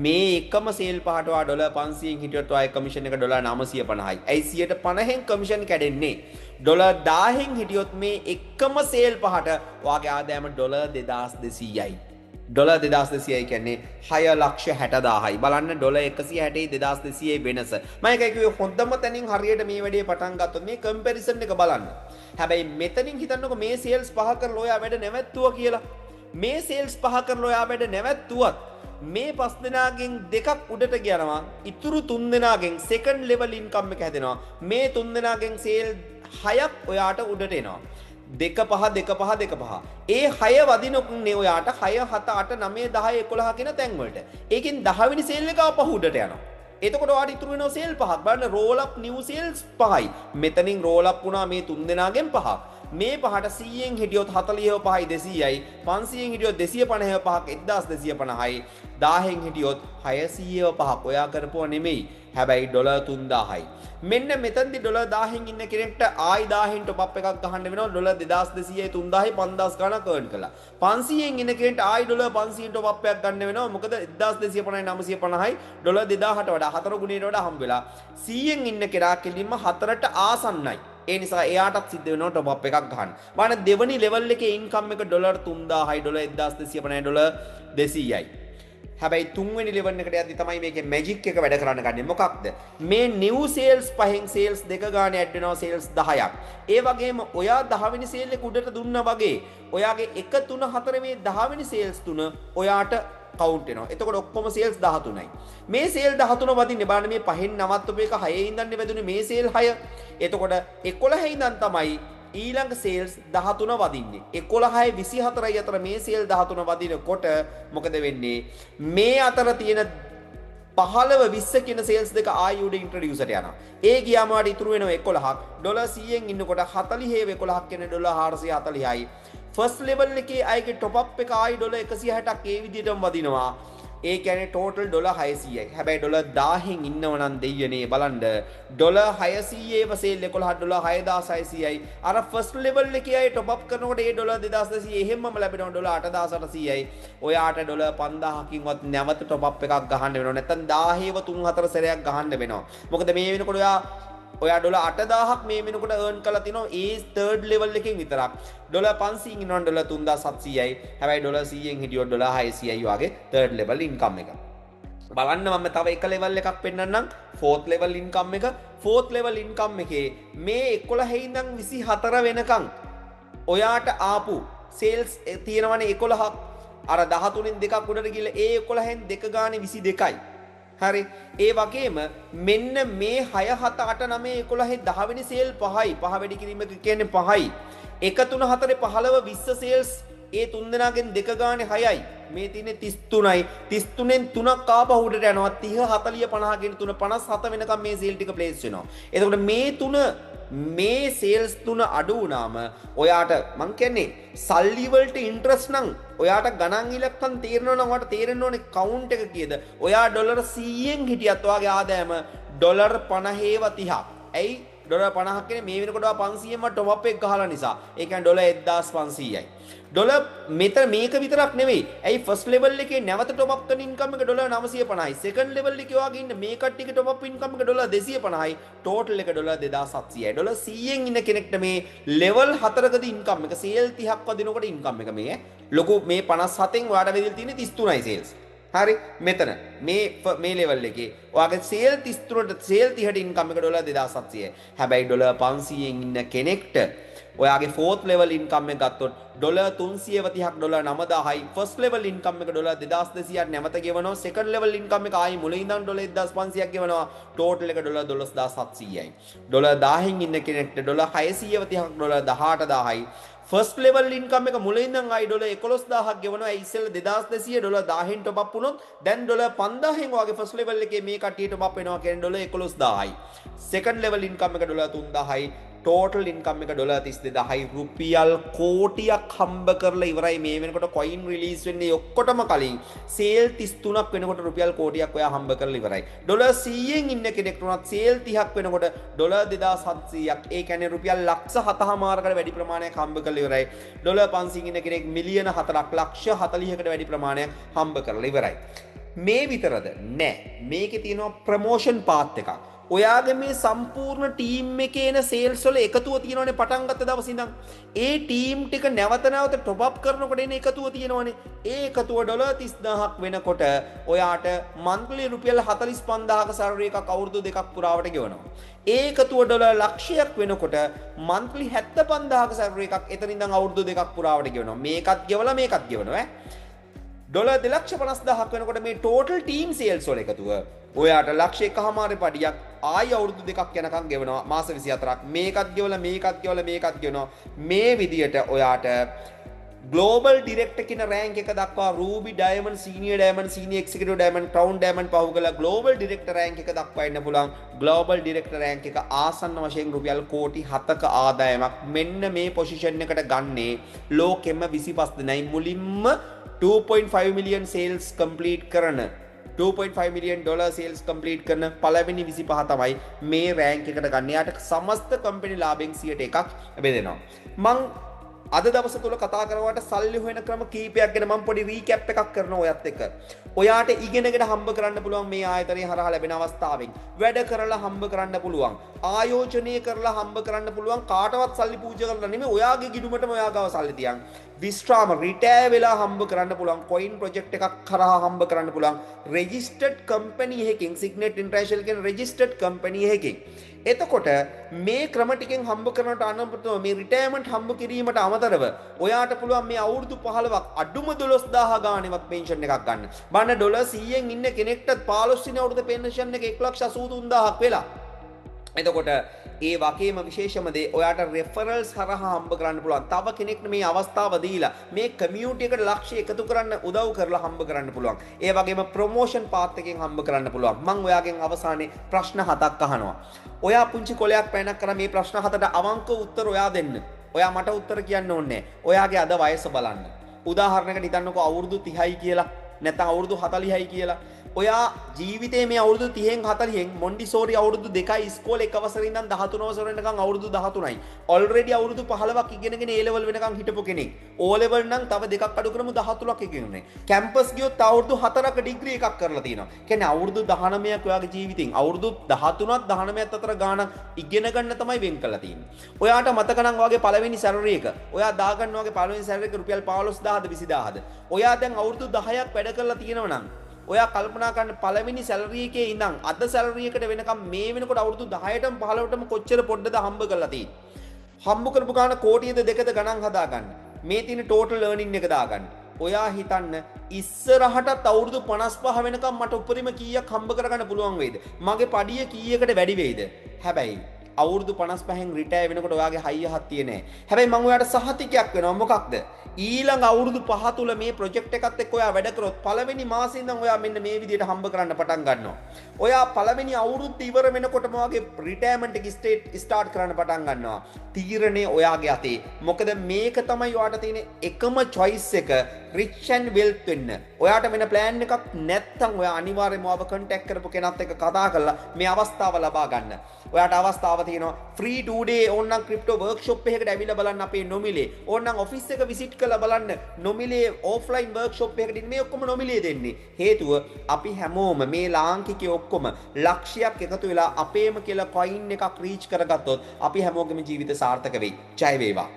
මේ එකම සේල් පහට ඔයා ඩොලර් 500න් හිටියොත් ඔයා කමිෂන් එක ඩොලර් 950යි. ඇයි 150න් කමිෂන් කැඩෙන්නේ? ඩොලර් 1000න් හිටියොත් මේ එකම සේල් පහට ඔයාගේ ආදායම ඩොලර් 2200යි. ඩොලර් 2200යි කියන්නේ 6,60,000යි. බලන්න ඩොලර් 160යි 2200යි වෙනස. මම එකයි කිව්වේ හොඳම තැනින් හරියට මේ වැඩේ පටන් ගත්තොත් මේ කම්පැරිසන් එක බලන්න. හැබැයි මෙතනින් හිතන්නකෝ මේ සේල්ස් පහ කරලා ඔයා වැඩ නැවැත්තුවා කියලා. මේ සේල්ස් පහ කරලා ඔයා වැඩ නැවැත්තුවත් මේ 5 දෙනාගෙන් දෙකක් උඩට ගියනවා. ඉතුරු 3 දෙනාගෙන් සෙකන්ඩ් ලෙවල් ඉන්කම් එක හැදෙනවා. මේ 3 දෙනාගෙන් සේල් 6ක් ඔයාට උඩට එනවා. 2 5 2 5 2 5. ඒ 6 වදිනොකුනේ ඔයාට 6 7 8 9 10 11 කියන තැන් වලට. ඒකෙන් 10 වෙනි සේල් එක ආපහු උඩට යනවා. එතකොට ඔයාට ඉතුරු වෙනවා සේල් 5ක්. බලන්න රෝල් අප් නිව් සේල්ස් 5යි. මෙතනින් රෝල් අප් වුණා මේ 3 දෙනාගෙන් 5ක්. මේ පහට 100න් හිටියොත් 45 5යි 200යි. 500න් හිටියොත් 250 5ක් 1250යි. 1000න් හිටියොත් 605ක්. ඔයා කරපුවා නෙමෙයි. හැබැයි ඩොලර් 3000යි. මෙන්න මෙතනදී ඩොලර් 1000න් ඉන්න කෙනෙක්ට ආයි 1000න් টොප් අප් එකක් ගහන්න වෙනවා. ඩොලර් 2200යි 3000යි 5000 ගණක් earn කළා. 500න් ඉන්න කෙනෙක්ට ආයි ඩොලර් 500න් টොප් අප් එකක් ගන්න වෙනවා. මොකද 1250යි 950යි ඩොලර් 2000ට වඩා 4 ගුණයට වඩා හම්බ වෙලා. 100න් ඉන්න කෙනා කෙලින්ම 4ට ආසන්නයි. ඒ නිසා එයාටත් සිද්ධ වෙනවා টොප් අප් එකක් ගන්න. බලන්න දෙවනි ලෙවල් එකේ ඉන්කම් එක ඩොලර් 3000යි ඩොලර් 1250යි ඩොලර් 200යි. හැබැයි තුන්වෙනි ලෙවල් එකට යද්දි තමයි මේකේ මැජික් එක වැඩ කරන්න ගන්නේ. මොකක්ද? මේ නිව් සේල්ස් පහෙන් සේල්ස් දෙක ගානේ ඇඩ් වෙනවා සේල්ස් 10ක්. ඒ වගේම ඔයා 10 වෙනි සේල් එක උඩට දුන්නා වගේ ඔයාගේ 1 3 4 මේ 10 වෙනි සේල්ස් තුන ඔයාට කවුන්ට් වෙනවා. එතකොට ඔක්කොම සේල්ස් 13යි. මේ සේල් 13 වදින්නේ බලන්න මේ පහෙන් නවත්තපු එක 6 ඉඳන් වැදුනේ මේ සේල් 6. එතකොට 11 ඉඳන් තමයි ඊළඟ සේල්ස් 13 වදින්නේ 11යි 24යි අතර මේ සේල් 13 වදිනකොට මොකද වෙන්නේ මේ අතර තියෙන 15 20 කියන සේල්ස් දෙක ආයි උඩ ඉන්ට්‍රොඩියුසර්ට යනවා. ඒ ගියාම වාට ඉතුරු වෙනවා 11ක්. ඩොලර් 100න් ඉන්නකොට 40 11ක් කියන්නේ ඩොලර් 440යි. ෆස්ට් ලෙවල් එකේ අයගේ টොප් අප් එක ආයි ඩොලර් 160ක් ඒ විදිහටම වදිනවා. ඒ කියන්නේ ටෝටල් ඩොලර් 600යි. හැබැයි ඩොලර් 1000න් ඉන්නව නම් දෙයියනේ බලන්න. ඩොලර් 600 සේල් 11 ඩොලර් 6600යි. අර ෆස්ට් ලෙවල් එකේ අය টොප් අප් කරනකොට ඒ ඩොලර් 2200 එහෙමම ලැබෙනවා ඩොලර් 8800යි. ඔයාට ඩොලර් 5000කින්වත් නැවත টොප් අප් එකක් ගහන්න වෙනවා. නැත්නම් 1000ව 3-4 සැරයක් ගහන්න වෙනවා. මොකද මේ වෙනකොට ඔයා ඩොලර් 8000ක් මේ වෙනකොට earn කරලා තිනවා ඒ third level එකෙන් විතරක්. ඩොලර් 500න් ඉන්නවනම් ඩොලර් 3700යි. හැබැයි ඩොලර් 100න් හිටියොත් ඩොලර් 600යි වගේ third level income එක. බලන්න මම තව එක level එකක් පෙන්නන්නම් fourth level income එක. fourth level income එකේ මේ 11 ඉඳන් 24 වෙනකන් ඔයාට ආපු sales තියෙනවනේ 11ක්. අර 13න් දෙකක් උඩට ගිහලා ඒ 11න් දෙක ගානේ 22යි. හරි ඒ වගේම මෙන්න මේ 6 7 8 9 11 10 වෙනි සේල් 5යි 5 වැඩි කිරීම කියන්නේ 5යි 1 3 4 15 20 සේල්ස් ඒ තුන් දෙනාගෙන් දෙක ගානේ 6යි මේ තියෙන්නේ 33යි 33න් 3ක් ආපහු උඩට යනවා 30 40 50 කියන 3 57 වෙනකම් මේ සේල් ටික ප්ලේස් වෙනවා එතකොට මේ තුන මේ සේල්ස් තුන අඩු වුණාම ඔයාට මං කියන්නේ සල්ලි වලට ඉන්ට්‍රස්ට් නම් ඔයාට ගණන් ඉලක්කම් තේරෙනවා නම් ඔයාට තේරෙන්න ඕනේ කවුන්ට් එක කීයද ඔයා ඩොලර් 100න් හිටියත් ඔයාගේ ආදායම ඩොලර් 50ව 30ක් ඇයි ඩොලර් 50ක් කියන්නේ මේ වෙනකොට 500න් වත් টොප් අප් එක ගහලා නිසා ඒ කියන්නේ ඩොලර් 1500යි ඩොලර් මෙතන මේක විතරක් නෙවෙයි ඇයි ෆස්ට් ලෙවල් එකේ නැවත টොප් අප් කරන ඉන්කම් එක ඩොලර් 950යි සෙකන්ඩ් ලෙවල් එකේ ඔයාගේ ඉන්න මේ කට්ටියගේ টොප් අප් ඉන්කම් එක ඩොලර් 250යි ටෝටල් එක ඩොලර් 2700යි ඩොලර් 100න් ඉන්න කෙනෙක්ට මේ ලෙවල් 4කදී ඉන්කම් එක සේල් 30ක් වදිනකොට ඉන්කම් එක මේ ලොකු මේ 57න් ඔයාට වෙදිල් තියෙන්නේ 33යි සේල්ස් හරි මෙතන මේ ලෙවල් එකේ ඔයාගේ සේල් 33ට සේල් 30ට ඉන්කම් එක ඩොලර් 2700යි හැබැයි ඩොලර් 500න් ඉන්න කෙනෙක්ට ඔයාගේ ෆෝර්ත් ලෙවල් ඉන්කම් එක ගත්තොත් ඩොලර් 330ක් ඩොලර් 9000යි ෆස්ට් ලෙවල් ඉන්කම් එක ඩොලර් 2200ක් නැවත ගෙවනවා සෙකන්ඩ් ලෙවල් ඉන්කම් එක ආයි මුලින් ඉඳන් ඩොලර් 1500ක් ගෙවනවා ටෝටල් එක ඩොලර් 12700යි ඩොලර් 1000න් ඉන්න කෙනෙක්ට ඩොලර් 630ක් ඩොලර් 18000යි ෆස්ට් ලෙවල් ඉන්කම් එක මුලින් ඉඳන් ආයි ඩොලර් 11000ක් ගෙවනවා ඒ ඉස්සෙල්ලා 2200 ඩොලර් 1000න් টොප් අප් වුණොත් දැන් ඩොලර් 5000න් ඔයාගේ ෆස්ට් ලෙවල් එකේ මේ කට්ටිය টොප් අප් වෙනවා කියන්නේ ඩොලර් 11000යි සෙකන්ඩ් ලෙවල් ඉන්කම් එක ඩොලර් 3000යි ටෝටල් ඉන්කම් එක ඩොලර් 32000යි රුපියල් කෝටියක් හම්බ කරලා ඉවරයි මේ වෙනකොට කොයින් රිලීස් වෙන්නේ ඔක්කොටම කලින් සේල් 33ක් වෙනකොට රුපියල් කෝටියක් ඔයා හම්බ කරලා ඉවරයි ඩොලර් 100න් ඉන්න කෙනෙක්ට උනත් සේල් 30ක් වෙනකොට ඩොලර් 2700ක් ඒ කියන්නේ රුපියල් ලක්ෂ 7මාරකට වැඩි ප්‍රමාණයක් හම්බ කරලා ඉවරයි ඩොලර් 500න් ඉන්න කෙනෙක් මිලියන 4ක් ලක්ෂ 40කට වැඩි ප්‍රමාණයක් හම්බ කරලා ඉවරයි මේ විතරද නෑ මේකේ තියෙනවා ප්‍රොමෝෂන් පාත් එකක් ඔයාගේ මේ සම්පූර්ණ ටීම් එකේ එන සේල්ස් වල එකතුව තියෙනවනේ පටන් ගත්ත දවසේ ඉඳන් ඒ ටීම් ටික නැවත නැවත টොප් අප් කරනකොට එන එකතුව තියෙනවනේ ඒ එකතුව ඩොලර් 30000ක් වෙනකොට ඔයාට මන්ත්ලි රුපියල් 45000ක සැලරි එකක් අවුරුදු දෙකක් පුරාවට ගෙවනවා ඒ එකතුව ඩොලර් ලක්ෂයක් වෙනකොට මන්ත්ලි 75000ක සැලරි එකක් එතන ඉඳන් අවුරුදු දෙකක් පුරාවට ගෙවනවා මේකත් ගෙවලා මේකත් ගෙවනවා ඩොලර් 250000ක් වෙනකොට මේ ටෝටල් ටීම් සේල්ස් වල එකතුව ඔයාට ලක්ෂ 1.5 පඩියක් ආයි අවුරුදු දෙකක් යනකම් ගෙවනවා මාස 24ක් මේකත් ගෙවලා මේකත් ගෙවලා මේකත් ගෙවනවා මේ විදියට ඔයාට ග්ලෝබල් ඩිරෙක්ටර් කියන රෑන්ක් එක දක්වා Ruby diamond senior diamond senior executive diamond crown diamond පහු කරලා ග්ලෝබල් ඩිරෙක්ටර් රෑන්ක් එක දක්වා එන්න පුළුවන් ග්ලෝබල් ඩිරෙක්ටර් රෑන්ක් එක ආසන්න වශයෙන් රුපියල් කෝටි 7ක ආදායමක් මෙන්න මේ පොසිෂන් එකට ගන්නේ ලෝකෙම 25 දෙනයි මුලින්ම 2.5 million sales complete කරන 2.5 million dollar sales complete කරන පළවෙනි 25 තමයි මේ රෑන්ක් එකට ගන්න. යාට සමස්ත කම්පැනි ලාභයෙන් 100%ක් බෙදෙනවා. මං අද දවස තුල කතා කරනවට සල්ලි හොයන ක්‍රම කීපයක් ගැන මම පොඩි රීකැප් එකක් කරනවා ඔයත් එක්ක. ඔයාට ඉගෙනගෙන හම්බ කරන්න පුළුවන් මේ ආයතනයේ හරහා ලැබෙන අවස්ථාවෙන්. වැඩ කරලා හම්බ කරන්න පුළුවන්. ආයෝජනය කරලා හම්බ කරන්න පුළුවන් කාටවත් සල්ලි පූජා කරලා නෙමෙයි ඔයාගේ ගිණුමටම ඔයා ගාව සල්ලි තියන්. විස්්‍රාම රිටෑ වෙලා හම්බ කරන්න පුළුවන් කොයින් ප්‍රොජෙක්ට් එකක් කරහා හම්බ කරන්න පුළුවන් රෙජිස්ටර්ඩ් කම්පැනි එකකින් සිග්නෙට් ඉන්ටර්නැෂනල් කියන රෙජිස්ටර්ඩ් කම්පැනි එකකින් එතකොට මේ ක්‍රම ටිකෙන් හම්බ කරනට අනුපතව මේ රිටයර්මන්ට් හම්බ කිරීමට අමතරව ඔයාට පුළුවන් මේ අවුරුදු 15ක් අඩුම 12000 ගාණේවත් පෙන්ෂන් එකක් ගන්න. බලන්න ඩොලර් 100න් ඉන්න කෙනෙක්ට 15 වෙනි අවුරුද්දේ පෙන්ෂන් එක 183000ක් වෙලා. එතකොට ඒ වගේම විශේෂම දේ ඔයාට රෙෆරල්ස් හරහා හම්බ කරන්න පුළුවන්. තව කෙනෙක්ට මේ අවස්ථාව දීලා මේ කමියුනිටි එකට ලක්ෂ්‍ය එකතු කරන්න උදව් කරලා හම්බ කරන්න පුළුවන්. ඒ වගේම ප්‍රොමෝෂන් පාත් එකෙන් හම්බ කරන්න පුළුවන්. මම ඔයාගෙන් අවසානයේ ප්‍රශ්න 7ක් අහනවා. ඔයා පුංචි කොලයක් පැනක් කරලා මේ ප්‍රශ්න 7ට අවංක උත්තර ඔයා දෙන්න. ඔයා මට උත්තර කියන්න ඕනේ නැහැ. ඔයාගේ අද වයස බලන්න. උදාහරණයකට හිතන්නකෝ අවුරුදු 30යි කියලා නැත්නම් අවුරුදු 40යි කියලා. ඔයා ජීවිතේ මේ අවුරුදු 30න් 40න් මොන්ඩිසෝරි අවුරුදු 2යි ඉස්කෝලේ එක වසරේ ඉඳන් 13 වසර වෙනකන් අවුරුදු 13යි. ඔල්රෙඩි අවුරුදු 15ක් ඉගෙනගෙන A level වෙනකන් හිටපු කෙනෙක්. O level නම් තව දෙකක් අඩු කරමු 13ක් ඉගෙනුනේ. කැම්පස් ගියොත් අවුරුදු 4ක ඩිග්‍රී එකක් කරලා තියෙනවා. කියන්නේ අවුරුදු 19ක් ඔයාගේ ජීවිතෙන් අවුරුදු 13ත් 19ත් අතර ගාණක් ඉගෙන ගන්න තමයි වෙන් කරලා තියෙන්නේ. ඔයාට මතක නම් ඔයාගේ පළවෙනි සැලරි එක ඔයා දාගන්න ඔයාගේ පළවෙනි සැලරි එක රුපියල් 15000ද 20000ද. ඔයා දැන් අවුරුදු 10ක් වැඩ කරලා තියෙනවා නම් ඔයා කල්පනා කරන්න පළවෙනි සැලරි එකේ ඉඳන් අද සැලරි එකට වෙනකම් මේ වෙනකොට අවුරුදු 10ටම 15ටම කොච්චර පොඩ්ඩද හම්බ කරලා තියෙන්නේ. හම්බ කරපු ගාන කෝටියද දෙකද ගණන් හදාගන්න. මේ තියෙන ටෝටල් ලර්නින් එක දාගන්න. ඔයා හිතන්න ඉස්සරහටත් අවුරුදු 55 වෙනකම් මට උපරිම කීයක් හම්බ කරගන්න පුළුවන් වේද? මගේ පඩිය කීයකට වැඩි වෙයිද? හැබැයි අවුරුදු 55න් රිටයර් වෙනකොට ඔයාගේ හයිය හත්තිය නැහැ. හැබැයි මම ඔයාට සහතිකයක් වෙනවා මොකක්ද? ඊළඟ අවුරුදු 5 තුල මේ ප්‍රොජෙක්ට් එකත් එක්ක ඔයා වැඩ කරොත් පළවෙනි මාසේ ඉඳන් ඔයා මෙන්න මේ විදිහට හම්බ කරන්න පටන් ගන්නවා. ඔයා පළවෙනි අවුරුද්ද ඉවර වෙනකොටම ඔයාගේ රිටයර්මන්ට් එක ස්ටාර්ට් කරන්න පටන් ගන්නවා. තීරණය ඔයාගේ අතේ. මොකද මේක තමයි ඔයාට තියෙන එකම choice එක rich and wealth වෙන්න. ඔයාට වෙන plan එකක් නැත්නම් ඔයා අනිවාර්යයෙන්ම ඔයාව contact කරපු කෙනත් එක්ක කතා කරලා මේ අවස්ථාව ලබා ගන්න. ඔයාට අවස්ථාව තියෙනවා free 2 day ඕනනම් crypto workshop එකකට ඇවිල්ලා බලන්න අපේ නොමිලේ. ඕනනම් office එක visit කරලා බලන්න නොමිලේ offline workshop එකකට ඉන්න මේ ඔක්කොම නොමිලේ දෙන්නේ. හේතුව අපි හැමෝම මේ ලාංකිකයෝ ඔක්කොම ලක්ෂයක් එකතු වෙලා අපේම කියලා coin එකක් reach කරගත්තොත් අපි හැමෝගෙම ජීවිත සාර්ථක වෙයි. ජය වේවා.